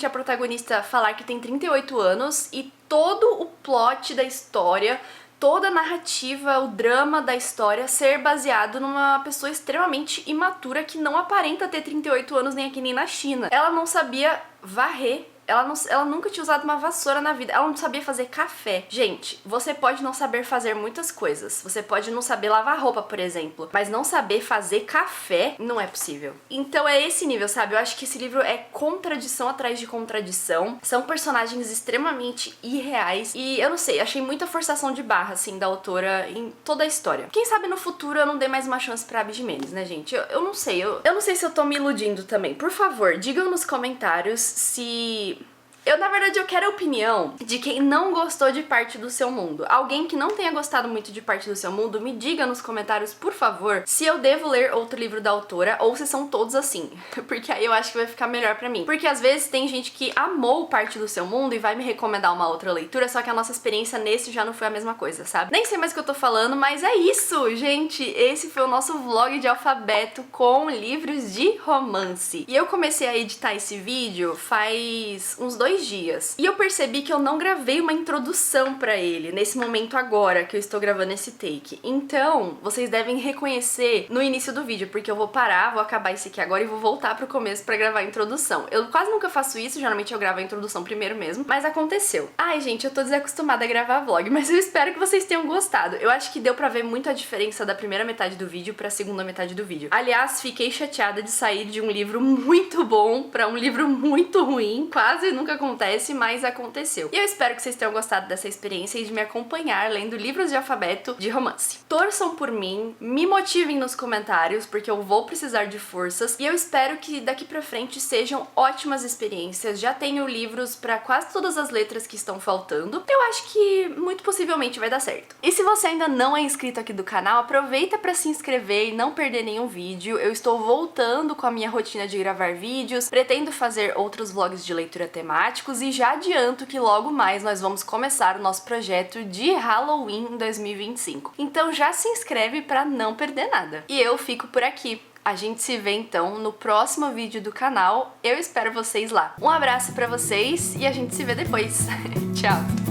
a protagonista falar que tem 38 anos e todo o plot da história, toda a narrativa, o drama da história ser baseado numa pessoa extremamente imatura que não aparenta ter 38 anos nem aqui nem na China. Ela não sabia varrer. Ela nunca tinha usado uma vassoura na vida. Ela não sabia fazer café. Gente, você pode não saber fazer muitas coisas. Você pode não saber lavar roupa, por exemplo. Mas não saber fazer café não é possível. Então é esse nível, sabe? Eu acho que esse livro é contradição atrás de contradição. São personagens extremamente irreais. E eu não sei, achei muita forçação de barra, assim, da autora em toda a história. Quem sabe no futuro eu não dê mais uma chance pra Abby Jimenez, né, gente? Eu não sei. Eu não sei se eu tô me iludindo também. Por favor, digam nos comentários se... na verdade, eu quero a opinião de quem não gostou de Parte do Seu Mundo. Alguém que não tenha gostado muito de Parte do Seu Mundo, me diga nos comentários, por favor, se eu devo ler outro livro da autora ou se são todos assim. Porque aí eu acho que vai ficar melhor pra mim. Porque às vezes tem gente que amou Parte do Seu Mundo e vai me recomendar uma outra leitura, só que a nossa experiência nesse já não foi a mesma coisa, sabe? Nem sei mais o que eu tô falando, mas é isso, gente! Esse foi o nosso vlog de alfabeto com livros de romance. E eu comecei a editar esse vídeo faz uns 2 dias. E eu percebi que eu não gravei uma introdução pra ele, nesse momento agora que eu estou gravando esse take. Então, vocês devem reconhecer no início do vídeo, porque eu vou parar, vou acabar esse aqui agora e vou voltar pro começo pra gravar a introdução. Eu quase nunca faço isso, geralmente eu gravo a introdução primeiro mesmo, mas aconteceu. Ai, gente, eu tô desacostumada a gravar vlog, mas eu espero que vocês tenham gostado. Eu acho que deu pra ver muito a diferença da primeira metade do vídeo pra segunda metade do vídeo. Aliás, fiquei chateada de sair de um livro muito bom pra um livro muito ruim, quase nunca acontece acontece, mas aconteceu. E eu espero que vocês tenham gostado dessa experiência e de me acompanhar lendo livros de alfabeto de romance. Torçam por mim, me motivem nos comentários, porque eu vou precisar de forças, e eu espero que daqui pra frente sejam ótimas experiências. Já tenho livros pra quase todas as letras que estão faltando. Eu acho que muito possivelmente vai dar certo. E se você ainda não é inscrito aqui do canal, aproveita pra se inscrever e não perder nenhum vídeo. Eu estou voltando com a minha rotina de gravar vídeos, pretendo fazer outros vlogs de leitura temáticos e já adianto que logo mais nós vamos começar o nosso projeto de Halloween em 2025. Então já se inscreve pra não perder nada. E eu fico por aqui. A gente se vê então no próximo vídeo do canal. Eu espero vocês lá. Um abraço pra vocês e a gente se vê depois. Tchau!